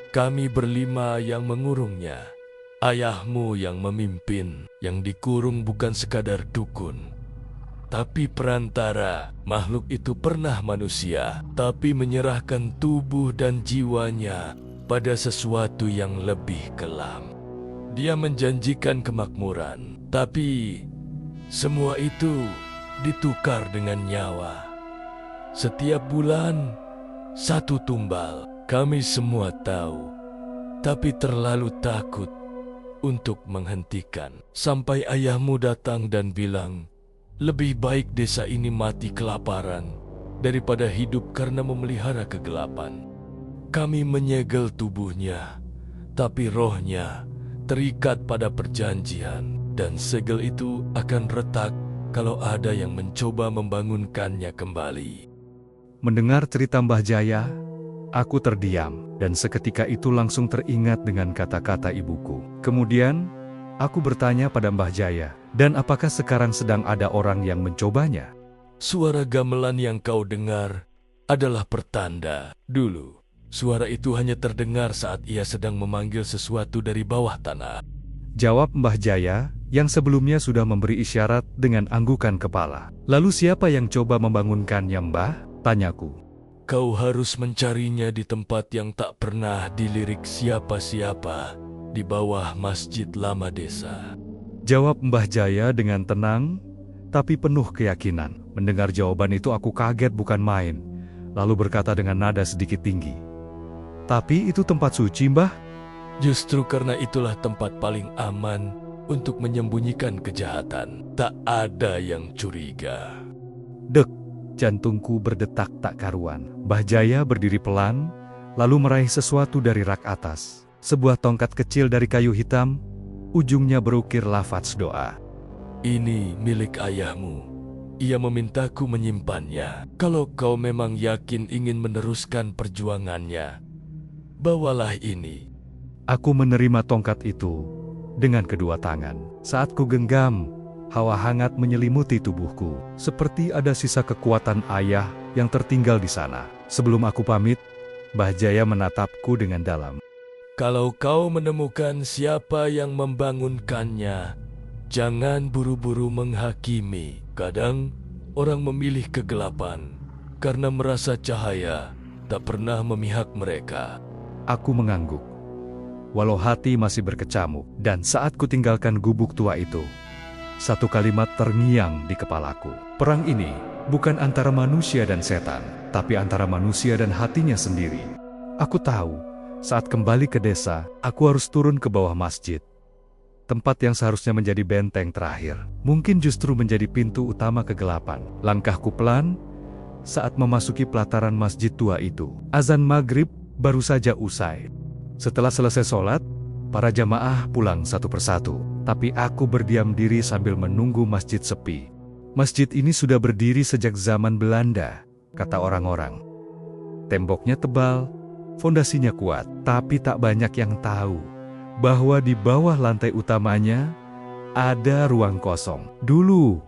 Kami berlima yang mengurungnya. Ayahmu yang memimpin, yang dikurung bukan sekadar dukun, tapi perantara. Makhluk itu pernah manusia, tapi menyerahkan tubuh dan jiwanya pada sesuatu yang lebih kelam. Dia menjanjikan kemakmuran, tapi semua itu ditukar dengan nyawa. Setiap bulan, satu tumbal. Kami semua tahu, tapi terlalu takut untuk menghentikan. Sampai ayahmu datang dan bilang, lebih baik desa ini mati kelaparan daripada hidup karena memelihara kegelapan. Kami menyegel tubuhnya, tapi rohnya terikat pada perjanjian, dan segel itu akan retak kalau ada yang mencoba membangunkannya kembali. Mendengar cerita Mbah Jaya, aku terdiam, dan seketika itu langsung teringat dengan kata-kata ibuku. Kemudian, aku bertanya pada Mbah Jaya, dan apakah sekarang sedang ada orang yang mencobanya? Suara gamelan yang kau dengar adalah pertanda. Dulu, suara itu hanya terdengar saat ia sedang memanggil sesuatu dari bawah tanah. Jawab Mbah Jaya, yang sebelumnya sudah memberi isyarat dengan anggukan kepala. Lalu siapa yang coba membangunkannya, Mbah? Tanyaku. Kau harus mencarinya di tempat yang tak pernah dilirik siapa-siapa, di bawah masjid lama desa. Jawab Mbah Jaya dengan tenang, tapi penuh keyakinan. Mendengar jawaban itu aku kaget bukan main, lalu berkata dengan nada sedikit tinggi. Tapi itu tempat suci, Mbah? Justru karena itulah tempat paling aman untuk menyembunyikan kejahatan. Tak ada yang curiga. Dek, jantungku berdetak tak karuan. Mbah Jaya berdiri pelan, lalu meraih sesuatu dari rak atas. Sebuah tongkat kecil dari kayu hitam, ujungnya berukir lafaz doa. Ini milik ayahmu. Ia memintaku menyimpannya. Kalau kau memang yakin ingin meneruskan perjuangannya, bawalah ini. Aku menerima tongkat itu dengan kedua tangan. Saat ku genggam, hawa hangat menyelimuti tubuhku. Seperti ada sisa kekuatan ayah yang tertinggal di sana. Sebelum aku pamit, Mbah Jaya menatapku dengan dalam. Kalau kau menemukan siapa yang membangunkannya, jangan buru-buru menghakimi. Kadang orang memilih kegelapan karena merasa cahaya tak pernah memihak mereka. Aku mengangguk, walau hati masih berkecamuk. Dan saat ku tinggalkan gubuk tua itu, satu kalimat terngiang di kepalaku. Perang ini bukan antara manusia dan setan, tapi antara manusia dan hatinya sendiri. Aku tahu, saat kembali ke desa, aku harus turun ke bawah masjid. Tempat yang seharusnya menjadi benteng terakhir, mungkin justru menjadi pintu utama kegelapan. Langkahku pelan saat memasuki pelataran masjid tua itu. Azan maghrib baru saja usai. Setelah selesai sholat, para jamaah pulang satu persatu. Tapi aku berdiam diri sambil menunggu masjid sepi. Masjid ini sudah berdiri sejak zaman Belanda, kata orang-orang. Temboknya tebal, fondasinya kuat, tapi tak banyak yang tahu bahwa di bawah lantai utamanya ada ruang kosong. Dulu,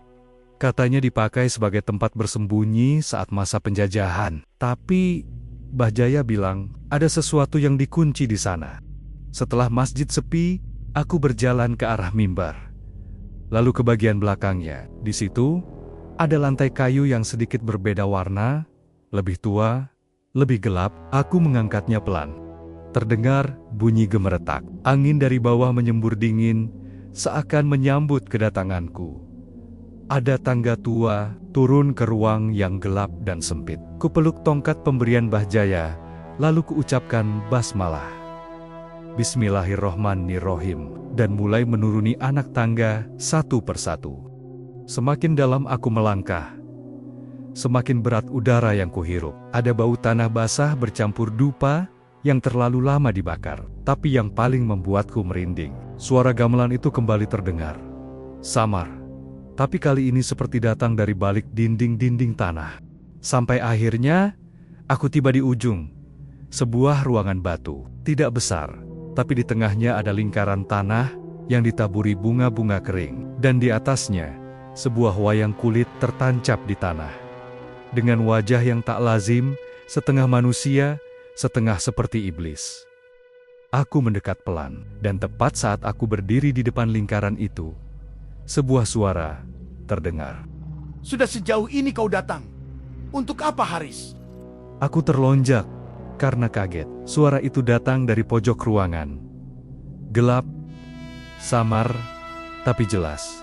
katanya dipakai sebagai tempat bersembunyi saat masa penjajahan. Tapi, Mbah Jaya bilang ada sesuatu yang dikunci di sana. Setelah masjid sepi, aku berjalan ke arah mimbar. Lalu ke bagian belakangnya. Di situ, ada lantai kayu yang sedikit berbeda warna, lebih tua, lebih gelap. Aku mengangkatnya pelan. Terdengar bunyi gemeretak. Angin dari bawah menyembur dingin, seakan menyambut kedatanganku. Ada tangga tua, turun ke ruang yang gelap dan sempit. Kupeluk tongkat pemberian Mbah Jaya, lalu kuucapkan basmalah. Bismillahirrohmanirrohim, dan mulai menuruni anak tangga satu persatu. Semakin dalam aku melangkah, semakin berat udara yang kuhirup. Ada bau tanah basah bercampur dupa yang terlalu lama dibakar. Tapi yang paling membuatku merinding, suara gamelan itu kembali terdengar. Samar, tapi kali ini seperti datang dari balik dinding-dinding tanah. Sampai akhirnya, aku tiba di ujung sebuah ruangan batu. Tidak besar, tapi di tengahnya ada lingkaran tanah yang ditaburi bunga-bunga kering. Dan di atasnya, sebuah wayang kulit tertancap di tanah. Dengan wajah yang tak lazim, setengah manusia, setengah seperti iblis. Aku mendekat pelan, dan tepat saat aku berdiri di depan lingkaran itu, sebuah suara terdengar. Sudah sejauh ini kau datang. Untuk apa, Haris? Aku terlonjak karena kaget. Suara itu datang dari pojok ruangan. Gelap, samar, tapi jelas.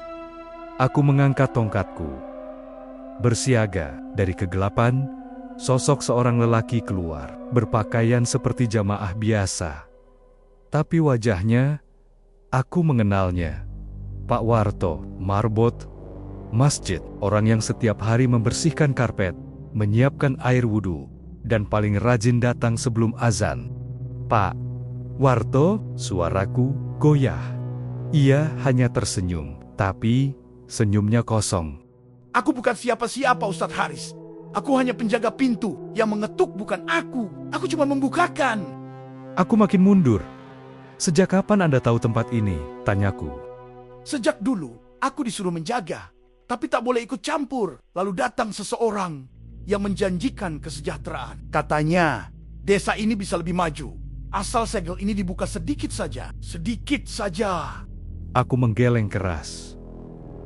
Aku mengangkat tongkatku. Bersiaga. Dari kegelapan, sosok seorang lelaki keluar, berpakaian seperti jamaah biasa. Tapi wajahnya, aku mengenalnya. Pak Warto, marbot, masjid, orang yang setiap hari membersihkan karpet, menyiapkan air wudhu, dan paling rajin datang sebelum azan. Pak Warto, suaraku goyah. Ia hanya tersenyum, tapi senyumnya kosong. Aku bukan siapa-siapa, Ustadz Haris. Aku hanya penjaga pintu. Yang mengetuk bukan aku. Aku cuma membukakan. Aku makin mundur. Sejak kapan Anda tahu tempat ini? Tanyaku. Sejak dulu, aku disuruh menjaga. Tapi tak boleh ikut campur. Lalu datang seseorang yang menjanjikan kesejahteraan. Katanya, desa ini bisa lebih maju. Asal segel ini dibuka sedikit saja. Sedikit saja. Aku menggeleng keras.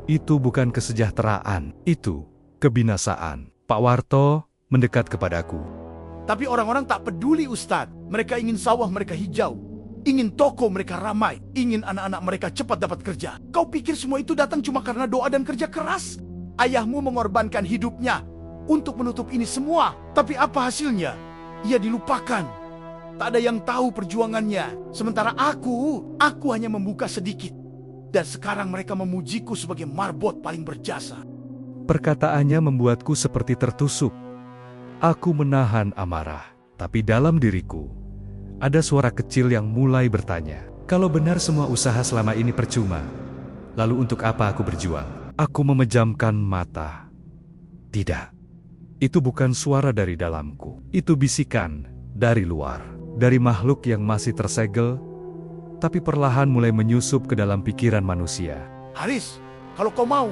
Itu bukan kesejahteraan, itu kebinasaan. Pak Warto mendekat kepadaku. Tapi orang-orang tak peduli, Ustadz. Mereka ingin sawah mereka hijau. Ingin toko mereka ramai. Ingin anak-anak mereka cepat dapat kerja. Kau pikir semua itu datang cuma karena doa dan kerja keras? Ayahmu mengorbankan hidupnya untuk menutup ini semua. Tapi apa hasilnya? Ia dilupakan. Tak ada yang tahu perjuangannya. Sementara aku hanya membuka sedikit. Dan sekarang mereka memujiku sebagai marbot paling berjasa. Perkataannya membuatku seperti tertusuk. Aku menahan amarah. Tapi dalam diriku, ada suara kecil yang mulai bertanya. Kalau benar semua usaha selama ini percuma, lalu untuk apa aku berjuang? Aku memejamkan mata. Tidak. Itu bukan suara dari dalamku. Itu bisikan dari luar. Dari makhluk yang masih tersegel, tapi perlahan mulai menyusup ke dalam pikiran manusia. Haris, kalau kau mau,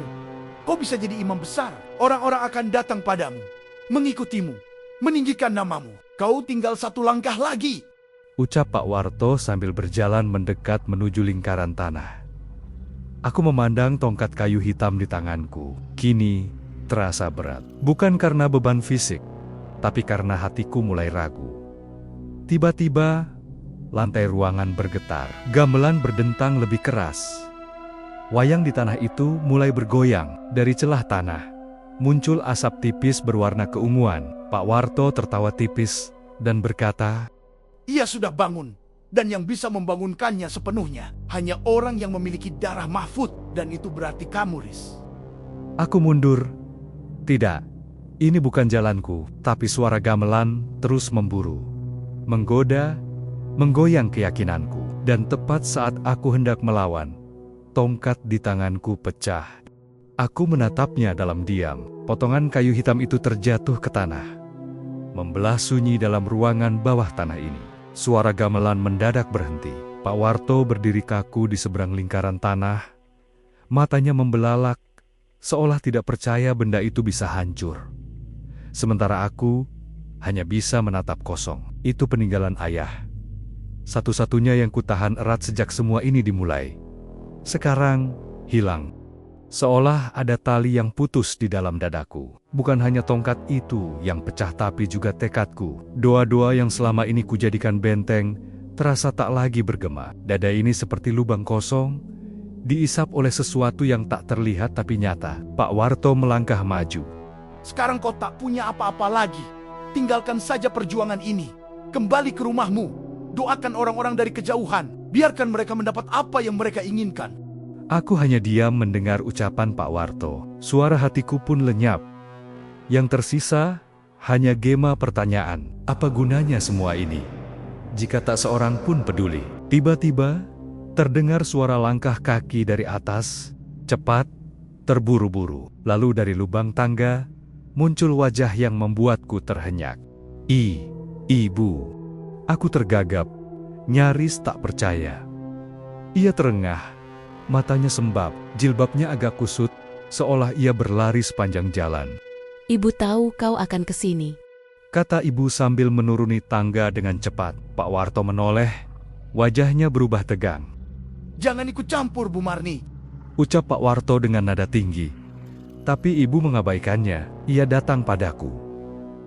kau bisa jadi imam besar. Orang-orang akan datang padamu, mengikutimu, meninggikan namamu. Kau tinggal satu langkah lagi. Ucap Pak Warto sambil berjalan mendekat menuju lingkaran tanah. Aku memandang tongkat kayu hitam di tanganku. Kini terasa berat. Bukan karena beban fisik, tapi karena hatiku mulai ragu. Tiba-tiba, lantai ruangan bergetar. Gamelan berdentang lebih keras. Wayang di tanah itu mulai bergoyang. Dari celah tanah, muncul asap tipis berwarna keunguan. Pak Warto tertawa tipis dan berkata, Ia sudah bangun, dan yang bisa membangunkannya sepenuhnya hanya orang yang memiliki darah Mahfud, dan itu berarti kamu, Riz. Aku mundur. Tidak, ini bukan jalanku, tapi suara gamelan terus memburu. Menggoda, menggoyang keyakinanku. Dan tepat saat aku hendak melawan, tongkat di tanganku pecah. Aku menatapnya dalam diam. Potongan kayu hitam itu terjatuh ke tanah, membelah sunyi dalam ruangan bawah tanah ini. Suara gamelan mendadak berhenti. Pak Warto berdiri kaku di seberang lingkaran tanah. Matanya membelalak, seolah tidak percaya benda itu bisa hancur. Sementara aku hanya bisa menatap kosong. Itu peninggalan ayah. Satu-satunya yang kutahan erat sejak semua ini dimulai. Sekarang hilang. Seolah ada tali yang putus di dalam dadaku. Bukan hanya tongkat itu yang pecah, tapi juga tekadku. Doa-doa yang selama ini kujadikan benteng terasa tak lagi bergema. Dada ini seperti lubang kosong, diisap oleh sesuatu yang tak terlihat tapi nyata. Pak Warto melangkah maju. Sekarang kau tak punya apa-apa lagi. Tinggalkan saja perjuangan ini. Kembali ke rumahmu. Doakan orang-orang dari kejauhan. Biarkan mereka mendapat apa yang mereka inginkan. Aku hanya diam mendengar ucapan Pak Warto. Suara hatiku pun lenyap. Yang tersisa hanya gema pertanyaan. Apa gunanya semua ini jika tak seorang pun peduli? Tiba-tiba terdengar suara langkah kaki dari atas. Cepat, terburu-buru. Lalu dari lubang tangga muncul wajah yang membuatku terhenyak. Ibu. Aku tergagap, nyaris tak percaya. Ia terengah, matanya sembab, jilbabnya agak kusut, seolah ia berlari sepanjang jalan. Ibu tahu kau akan kesini. Kata ibu sambil menuruni tangga dengan cepat. Pak Warto menoleh, wajahnya berubah tegang. Jangan ikut campur, Bu Marni. Ucap Pak Warto dengan nada tinggi. Tapi ibu mengabaikannya. Ia datang padaku,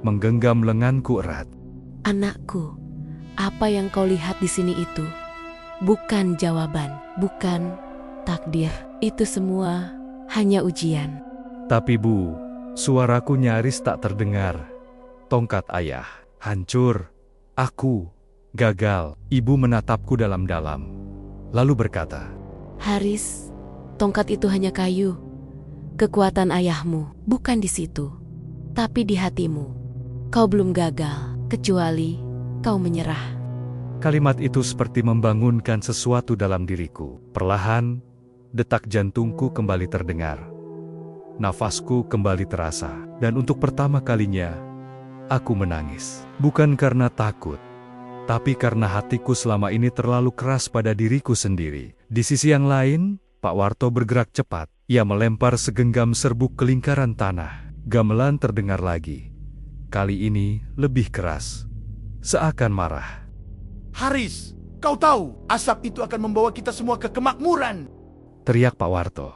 menggenggam lenganku erat. Anakku, apa yang kau lihat di sini itu bukan jawaban, bukan takdir. Itu semua hanya ujian. Tapi Bu, suaraku nyaris tak terdengar. Tongkat ayah hancur. Aku gagal. Ibu menatapku dalam-dalam, lalu berkata, Haris, tongkat itu hanya kayu. Kekuatan ayahmu bukan di situ, tapi di hatimu. Kau belum gagal. kecuali kau menyerah. Kalimat itu seperti membangunkan sesuatu dalam diriku. Perlahan, detak jantungku kembali terdengar. Nafasku kembali terasa. Dan untuk pertama kalinya, aku menangis. Bukan karena takut, tapi karena hatiku selama ini terlalu keras pada diriku sendiri. Di sisi yang lain, Pak Warto bergerak cepat. Ia melempar segenggam serbuk ke lingkaran tanah. Gamelan terdengar lagi. Kali ini lebih keras. Seakan marah. Haris, kau tahu asap itu akan membawa kita semua ke kemakmuran. Teriak Pak Warto.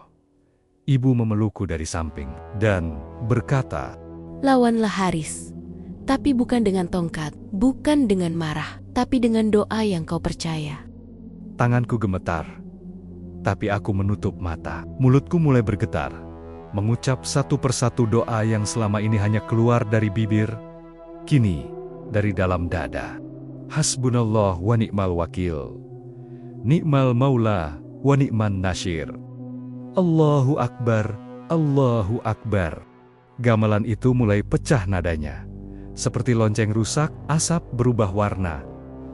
Ibu memelukku dari samping dan berkata, Lawanlah Haris, tapi bukan dengan tongkat, bukan dengan marah, tapi dengan doa yang kau percaya. Tanganku gemetar, tapi aku menutup mata. Mulutku mulai bergetar, mengucap satu persatu doa yang selama ini hanya keluar dari bibir, kini dari dalam dada. Hasbunallah wa ni'mal wakil. Ni'mal maula wa ni'man nasyir. Allahu Akbar, Allahu Akbar. Gamelan itu mulai pecah nadanya. Seperti lonceng rusak, asap berubah warna.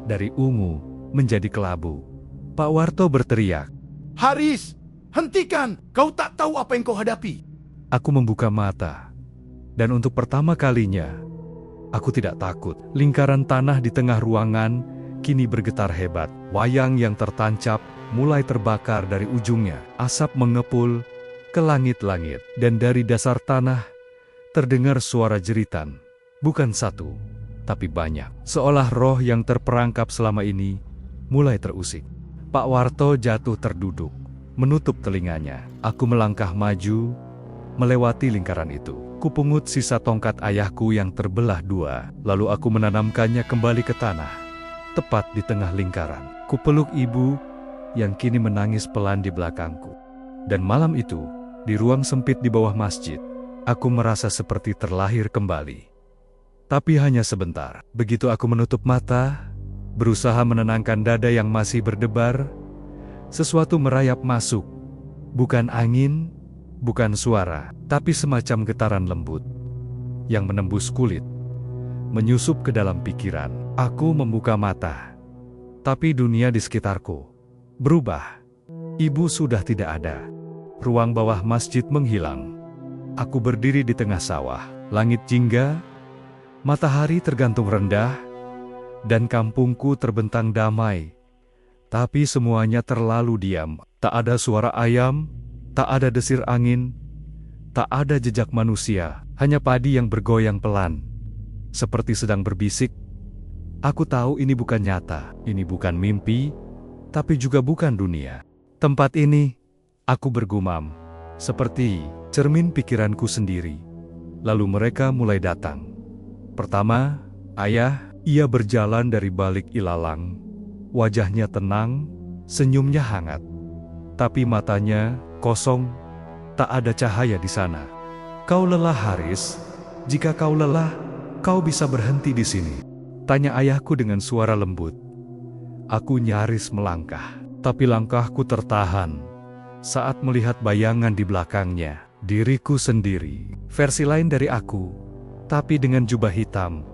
Dari ungu menjadi kelabu. Pak Warto berteriak, Haris, hentikan, kau tak tahu apa yang kau hadapi. Aku membuka mata. Dan untuk pertama kalinya, aku tidak takut. Lingkaran tanah di tengah ruangan kini bergetar hebat. Wayang yang tertancap mulai terbakar dari ujungnya. Asap mengepul ke langit-langit. Dan dari dasar tanah terdengar suara jeritan. Bukan satu, tapi banyak. Seolah roh yang terperangkap selama ini mulai terusik. Pak Warto jatuh terduduk, menutup telinganya. Aku melangkah maju, melewati lingkaran itu. Kupungut sisa tongkat ayahku yang terbelah dua, lalu aku menanamkannya kembali ke tanah, tepat di tengah lingkaran. Kupeluk ibu yang kini menangis pelan di belakangku. Dan malam itu, di ruang sempit di bawah masjid, aku merasa seperti terlahir kembali. Tapi hanya sebentar. Begitu aku menutup mata, berusaha menenangkan dada yang masih berdebar, sesuatu merayap masuk. Bukan angin, bukan suara, tapi semacam getaran lembut yang menembus kulit, menyusup ke dalam pikiran. Aku membuka mata, tapi dunia di sekitarku berubah. Ibu sudah tidak ada. Ruang bawah masjid menghilang. Aku berdiri di tengah sawah. Langit jingga, matahari tergantung rendah, dan kampungku terbentang damai. Tapi semuanya terlalu diam. Tak ada suara ayam, tak ada desir angin, tak ada jejak manusia, hanya padi yang bergoyang pelan. Seperti sedang berbisik, aku tahu ini bukan nyata, ini bukan mimpi, tapi juga bukan dunia. Tempat ini, aku bergumam, seperti cermin pikiranku sendiri. Lalu mereka mulai datang. Pertama, ayah, ia berjalan dari balik ilalang. Wajahnya tenang, senyumnya hangat. Tapi matanya kosong, tak ada cahaya di sana. Kau lelah, Haris? Jika kau lelah, kau bisa berhenti di sini. Tanya ayahku dengan suara lembut. Aku nyaris melangkah, tapi langkahku tertahan saat melihat bayangan di belakangnya. Diriku sendiri, versi lain dari aku, tapi dengan jubah hitam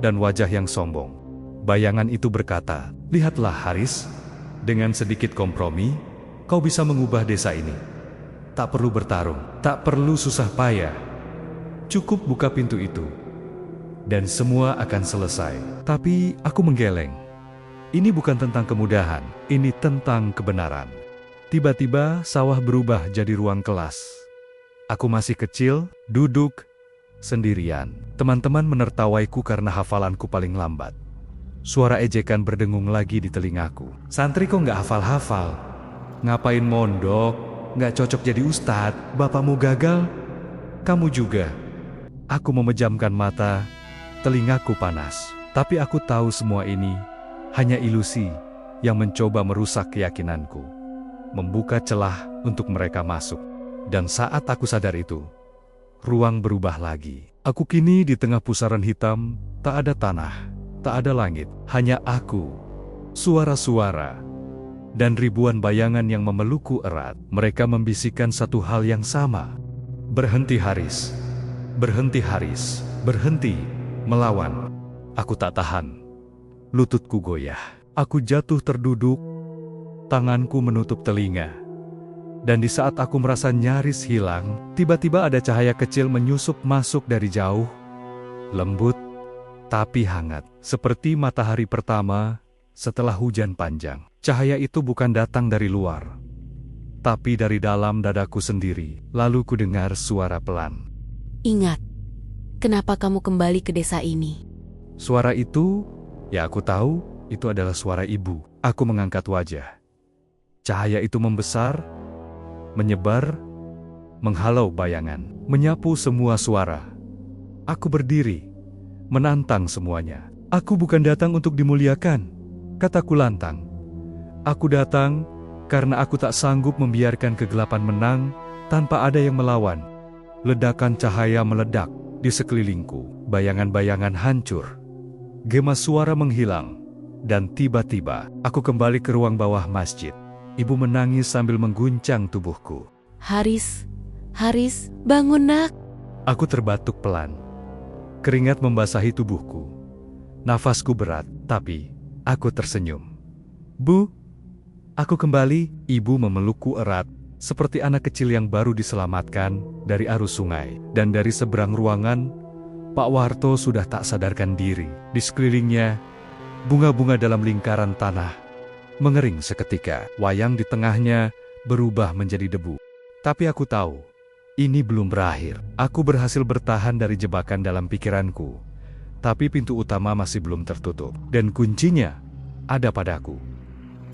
dan wajah yang sombong. Bayangan itu berkata, lihatlah Haris, dengan sedikit kompromi, kau bisa mengubah desa ini. Tak perlu bertarung, tak perlu susah payah. Cukup buka pintu itu, dan semua akan selesai. Tapi aku menggeleng. Ini bukan tentang kemudahan, ini tentang kebenaran. Tiba-tiba sawah berubah jadi ruang kelas. Aku masih kecil, duduk sendirian. Teman-teman menertawaiku karena hafalanku paling lambat. Suara ejekan berdengung lagi di telingaku. Santri kok nggak hafal-hafal? Ngapain mondok? Nggak cocok jadi ustadz? Bapakmu gagal? Kamu juga. Aku memejamkan mata, telingaku panas. Tapi aku tahu semua ini hanya ilusi yang mencoba merusak keyakinanku. Membuka celah untuk mereka masuk. Dan saat aku sadar itu, ruang berubah lagi. Aku kini di tengah pusaran hitam, tak ada tanah. Tak ada langit, hanya aku, suara-suara, dan ribuan bayangan yang memelukku erat. Mereka membisikkan satu hal yang sama. Berhenti Haris, berhenti Haris, berhenti melawan. Aku tak tahan. Lututku goyah. Aku jatuh terduduk. Tanganku menutup telinga. Dan di saat aku merasa nyaris hilang, tiba-tiba ada cahaya kecil menyusup masuk dari jauh. Lembut, tapi hangat. Seperti matahari pertama setelah hujan panjang. Cahaya itu bukan datang dari luar, tapi dari dalam dadaku sendiri. Lalu ku dengar suara pelan. Ingat, kenapa kamu kembali ke desa ini? Suara itu, ya aku tahu, itu adalah suara ibu. Aku mengangkat wajah. Cahaya itu membesar, menyebar, menghalau bayangan, menyapu semua suara. Aku berdiri, menantang semuanya. Aku bukan datang untuk dimuliakan, kataku lantang. Aku datang karena aku tak sanggup membiarkan kegelapan menang tanpa ada yang melawan. Ledakan cahaya meledak di sekelilingku, bayangan-bayangan hancur. Gema suara menghilang, dan tiba-tiba aku kembali ke ruang bawah masjid. Ibu menangis sambil mengguncang tubuhku. Haris, bangun nak. Aku terbatuk pelan. Keringat membasahi tubuhku. Nafasku berat, tapi aku tersenyum. Bu, aku kembali. Ibu memelukku erat, seperti anak kecil yang baru diselamatkan dari arus sungai. Dan dari seberang ruangan, Pak Warto sudah tak sadarkan diri. Di sekelilingnya, bunga-bunga dalam lingkaran tanah mengering seketika. Wayang di tengahnya berubah menjadi debu. Tapi aku tahu, ini belum berakhir. Aku berhasil bertahan dari jebakan dalam pikiranku. Tapi pintu utama masih belum tertutup. Dan kuncinya ada padaku.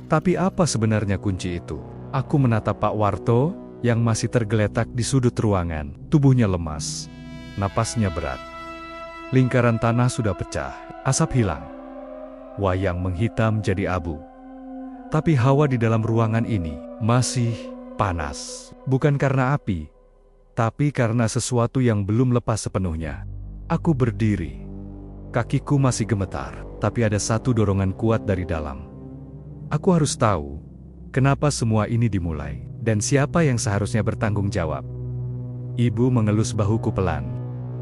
Tapi apa sebenarnya kunci itu? Aku menatap Pak Warto yang masih tergeletak di sudut ruangan. Tubuhnya lemas, napasnya berat. Lingkaran tanah sudah pecah, asap hilang. Wayang menghitam jadi abu. Tapi hawa di dalam ruangan ini masih panas. Bukan karena api, tapi karena sesuatu yang belum lepas sepenuhnya. Aku berdiri. Kakiku masih gemetar, tapi ada satu dorongan kuat dari dalam. Aku harus tahu kenapa semua ini dimulai, dan siapa yang seharusnya bertanggung jawab. Ibu mengelus bahuku pelan.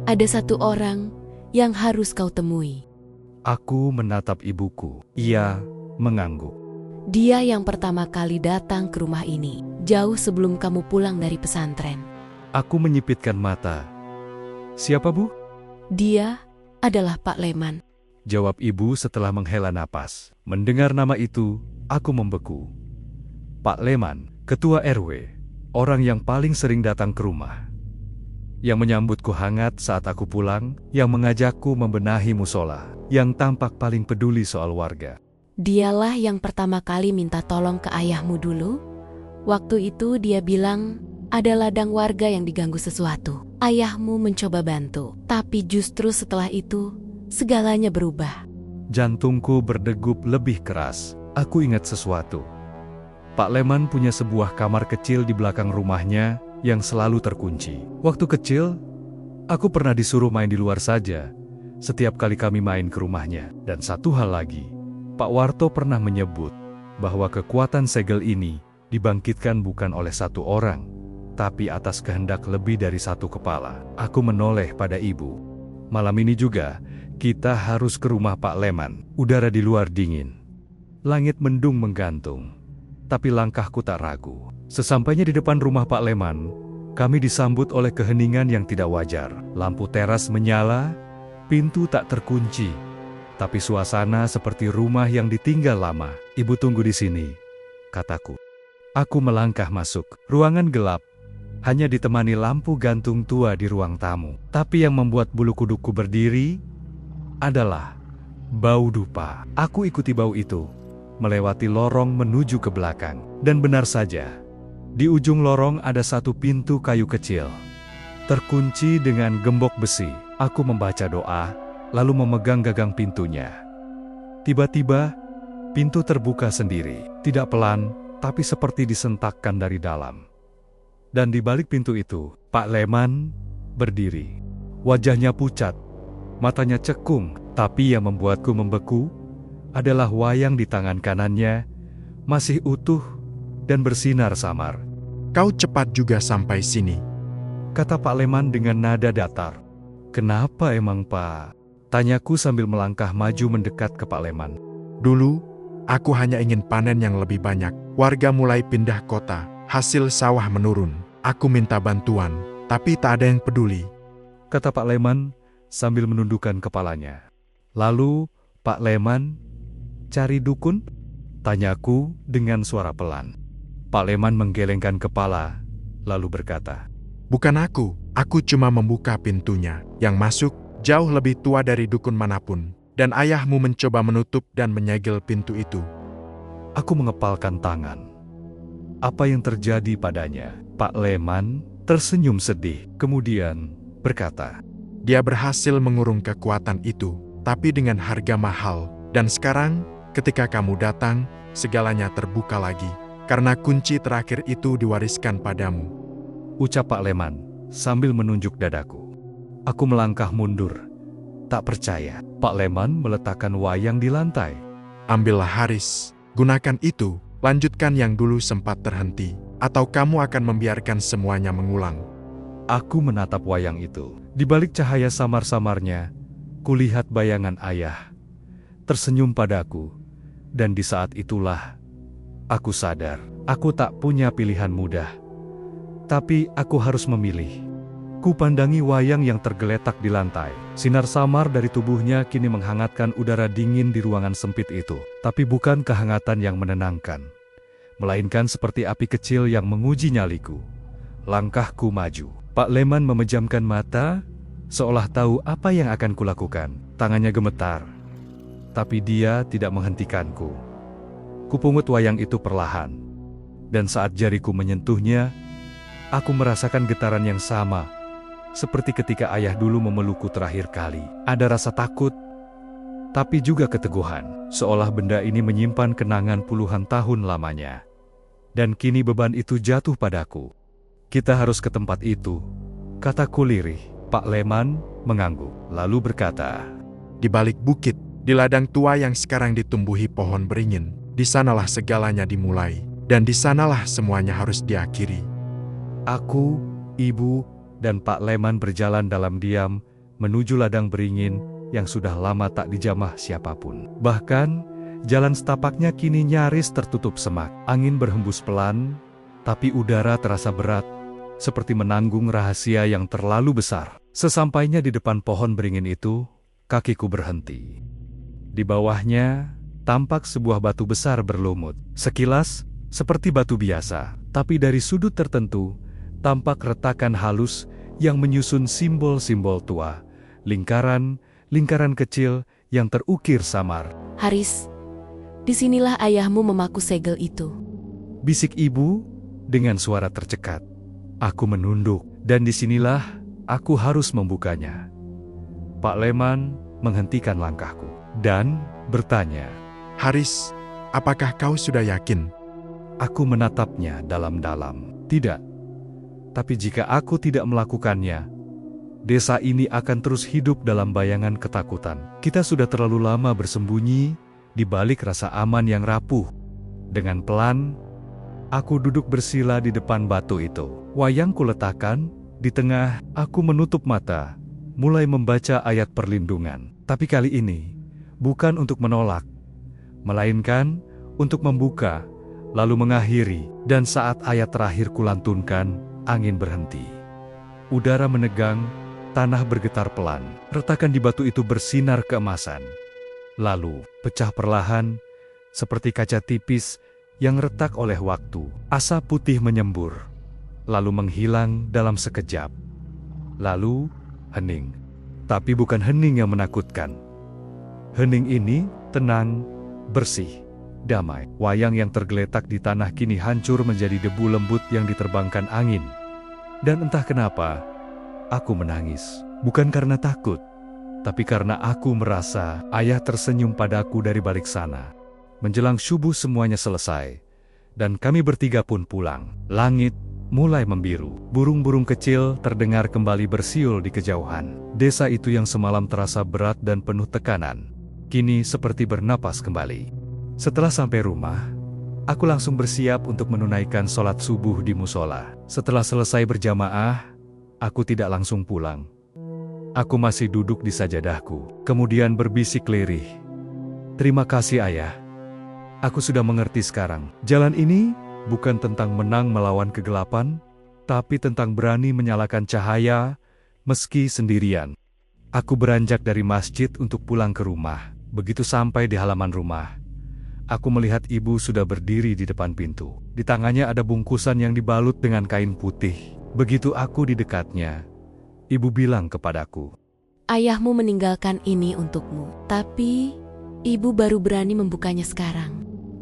Ada satu orang yang harus kau temui. Aku menatap ibuku. Ia mengangguk. Dia yang pertama kali datang ke rumah ini, jauh sebelum kamu pulang dari pesantren. Aku menyipitkan mata. Siapa, Bu? Dia adalah Pak Leman. Jawab ibu setelah menghela napas. Mendengar nama itu, aku membeku. Pak Leman, ketua RW, orang yang paling sering datang ke rumah. Yang menyambutku hangat saat aku pulang, yang mengajakku membenahi musola, yang tampak paling peduli soal warga. Dialah yang pertama kali minta tolong ke ayahmu dulu. Waktu itu dia bilang ada ladang warga yang diganggu sesuatu. Ayahmu mencoba bantu, tapi justru setelah itu segalanya berubah. Jantungku berdegup lebih keras. Aku ingat sesuatu. Pak Leman punya sebuah kamar kecil di belakang rumahnya yang selalu terkunci. Waktu kecil, aku pernah disuruh main di luar saja setiap kali kami main ke rumahnya. Dan satu hal lagi, Pak Warto pernah menyebut bahwa kekuatan segel ini dibangkitkan bukan oleh satu orang, tapi atas kehendak lebih dari satu kepala. Aku menoleh pada ibu. Malam ini juga, kita harus ke rumah Pak Leman. Udara di luar dingin. Langit mendung menggantung. Tapi langkahku tak ragu. Sesampainya di depan rumah Pak Leman, kami disambut oleh keheningan yang tidak wajar. Lampu teras menyala, pintu tak terkunci. Tapi suasana seperti rumah yang ditinggal lama. Ibu tunggu di sini, kataku. Aku melangkah masuk. Ruangan gelap, hanya ditemani lampu gantung tua di ruang tamu. Tapi yang membuat bulu kudukku berdiri adalah bau dupa. Aku ikuti bau itu, melewati lorong menuju ke belakang. Dan benar saja, di ujung lorong ada satu pintu kayu kecil, terkunci dengan gembok besi. Aku membaca doa, lalu memegang gagang pintunya. Tiba-tiba, pintu terbuka sendiri. Tidak pelan, tapi seperti disentakkan dari dalam. Dan di balik pintu itu, Pak Leman berdiri. Wajahnya pucat, matanya cekung, tapi yang membuatku membeku adalah wayang di tangan kanannya, masih utuh dan bersinar samar. Kau cepat juga sampai sini, kata Pak Leman dengan nada datar. Kenapa emang, Pak? Tanyaku sambil melangkah maju mendekat ke Pak Leman. Dulu, aku hanya ingin panen yang lebih banyak. Warga mulai pindah kota, hasil sawah menurun. Aku minta bantuan, tapi tak ada yang peduli. Kata Pak Leman sambil menundukkan kepalanya. Lalu, Pak Leman, cari dukun? Tanyaku dengan suara pelan. Pak Leman menggelengkan kepala, lalu berkata, Bukan aku cuma membuka pintunya. Yang masuk jauh lebih tua dari dukun manapun. Dan ayahmu mencoba menutup dan menyegel pintu itu. Aku mengepalkan tangan. Apa yang terjadi padanya? Pak Leman tersenyum sedih, kemudian berkata, Dia berhasil mengurung kekuatan itu, tapi dengan harga mahal. Dan sekarang, ketika kamu datang, segalanya terbuka lagi. Karena kunci terakhir itu diwariskan padamu. Ucap Pak Leman sambil menunjuk dadaku. Aku melangkah mundur. Tak percaya. Pak Leman meletakkan wayang di lantai. Ambillah Haris, gunakan itu, lanjutkan yang dulu sempat terhenti. Atau kamu akan membiarkan semuanya mengulang. Aku menatap wayang itu. Di balik cahaya samar-samarnya, kulihat bayangan ayah tersenyum padaku. Dan di saat itulah, aku sadar, aku tak punya pilihan mudah. Tapi aku harus memilih. Kupandangi wayang yang tergeletak di lantai. Sinar samar dari tubuhnya kini menghangatkan udara dingin di ruangan sempit itu. Tapi bukan kehangatan yang menenangkan, melainkan seperti api kecil yang menguji nyaliku. Langkahku maju. Pak Leman memejamkan mata, seolah tahu apa yang akan kulakukan. Tangannya gemetar, tapi dia tidak menghentikanku. Kupungut wayang itu perlahan, dan saat jariku menyentuhnya, aku merasakan getaran yang sama, seperti ketika ayah dulu memelukku terakhir kali. Ada rasa takut, tapi juga keteguhan, seolah benda ini menyimpan kenangan puluhan tahun lamanya. Dan kini beban itu jatuh padaku. Kita harus ke tempat itu, kataku lirih. Pak Leman mengangguk, lalu berkata, Di balik bukit, di ladang tua yang sekarang ditumbuhi pohon beringin, di sanalah segalanya dimulai, dan di sanalah semuanya harus diakhiri. Aku, ibu, dan Pak Leman berjalan dalam diam menuju ladang beringin yang sudah lama tak dijamah siapapun. Bahkan, jalan setapaknya kini nyaris tertutup semak. Angin berhembus pelan, tapi udara terasa berat, seperti menanggung rahasia yang terlalu besar. Sesampainya di depan pohon beringin itu, kakiku berhenti. Di bawahnya, tampak sebuah batu besar berlumut. Sekilas, seperti batu biasa, tapi dari sudut tertentu, tampak retakan halus yang menyusun simbol-simbol tua. Lingkaran kecil yang terukir samar. Haris, disinilah ayahmu memaku segel itu. Bisik ibu dengan suara tercekat. Aku menunduk, dan disinilah aku harus membukanya. Pak Leman menghentikan langkahku dan bertanya, Haris, apakah kau sudah yakin? Aku menatapnya dalam-dalam. Tidak. Tapi jika aku tidak melakukannya, desa ini akan terus hidup dalam bayangan ketakutan. Kita sudah terlalu lama bersembunyi di balik rasa aman yang rapuh. Dengan pelan, aku duduk bersila di depan batu itu. Wayangku letakkan di tengah. Aku menutup mata, mulai membaca ayat perlindungan. Tapi kali ini, bukan untuk menolak, melainkan untuk membuka, lalu mengakhiri. Dan saat ayat terakhir kulantunkan, angin berhenti. Udara menegang, tanah bergetar pelan. Retakan di batu itu bersinar keemasan. Lalu, pecah perlahan, seperti kaca tipis yang retak oleh waktu. Asap putih menyembur, lalu menghilang dalam sekejap. Lalu, hening. Tapi bukan hening yang menakutkan. Hening ini tenang, bersih, damai. Wayang yang tergeletak di tanah kini hancur menjadi debu lembut yang diterbangkan angin. Dan entah kenapa, aku menangis. Bukan karena takut, tapi karena aku merasa ayah tersenyum padaku dari balik sana. Menjelang subuh semuanya selesai, dan kami bertiga pun pulang. Langit mulai membiru. Burung-burung kecil terdengar kembali bersiul di kejauhan. Desa itu yang semalam terasa berat dan penuh tekanan, kini seperti bernapas kembali. Setelah sampai rumah, aku langsung bersiap untuk menunaikan sholat subuh di musola. Setelah selesai berjamaah, aku tidak langsung pulang. Aku masih duduk di sajadahku, kemudian berbisik lirih. Terima kasih ayah. Aku sudah mengerti sekarang. Jalan ini bukan tentang menang melawan kegelapan, tapi tentang berani menyalakan cahaya, meski sendirian. Aku beranjak dari masjid untuk pulang ke rumah. Begitu sampai di halaman rumah, aku melihat ibu sudah berdiri di depan pintu. Di tangannya ada bungkusan yang dibalut dengan kain putih. Begitu aku di dekatnya, ibu bilang kepadaku, Ayahmu meninggalkan ini untukmu, tapi ibu baru berani membukanya sekarang.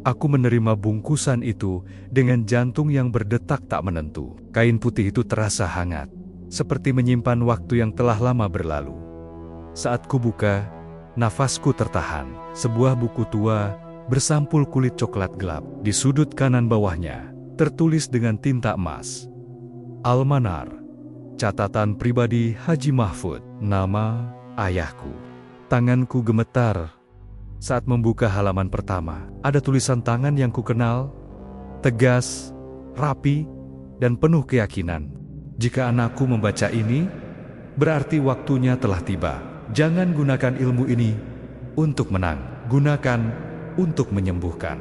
Aku menerima bungkusan itu dengan jantung yang berdetak tak menentu. Kain putih itu terasa hangat, seperti menyimpan waktu yang telah lama berlalu. Saat kubuka, nafasku tertahan. Sebuah buku tua bersampul kulit coklat gelap. Di sudut kanan bawahnya, tertulis dengan tinta emas, Almanar, catatan pribadi Haji Mahfud, nama ayahku. Tanganku gemetar saat membuka halaman pertama. Ada tulisan tangan yang kukenal, tegas, rapi, dan penuh keyakinan. Jika anakku membaca ini, berarti waktunya telah tiba. Jangan gunakan ilmu ini untuk menang, gunakan untuk menyembuhkan.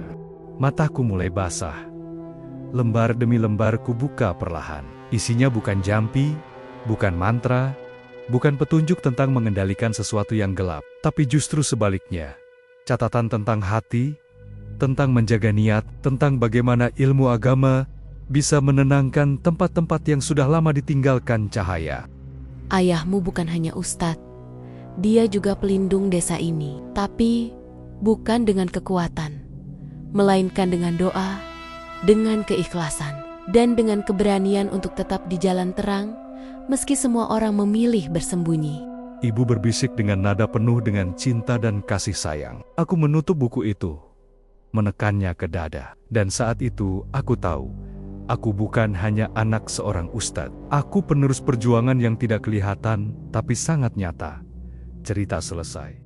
Mataku mulai basah. Lembar demi lembar kubuka perlahan. Isinya bukan jampi, bukan mantra, bukan petunjuk tentang mengendalikan sesuatu yang gelap, tapi justru sebaliknya. Catatan tentang hati, tentang menjaga niat, tentang bagaimana ilmu agama bisa menenangkan tempat-tempat yang sudah lama ditinggalkan cahaya. Ayahmu bukan hanya ustadz, dia juga pelindung desa ini. Tapi bukan dengan kekuatan, melainkan dengan doa, dengan keikhlasan, dan dengan keberanian untuk tetap di jalan terang, meski semua orang memilih bersembunyi. Ibu berbisik dengan nada penuh dengan cinta dan kasih sayang. Aku menutup buku itu, menekannya ke dada. Dan saat itu, aku tahu, aku bukan hanya anak seorang ustadz. Aku penerus perjuangan yang tidak kelihatan, tapi sangat nyata. Cerita selesai.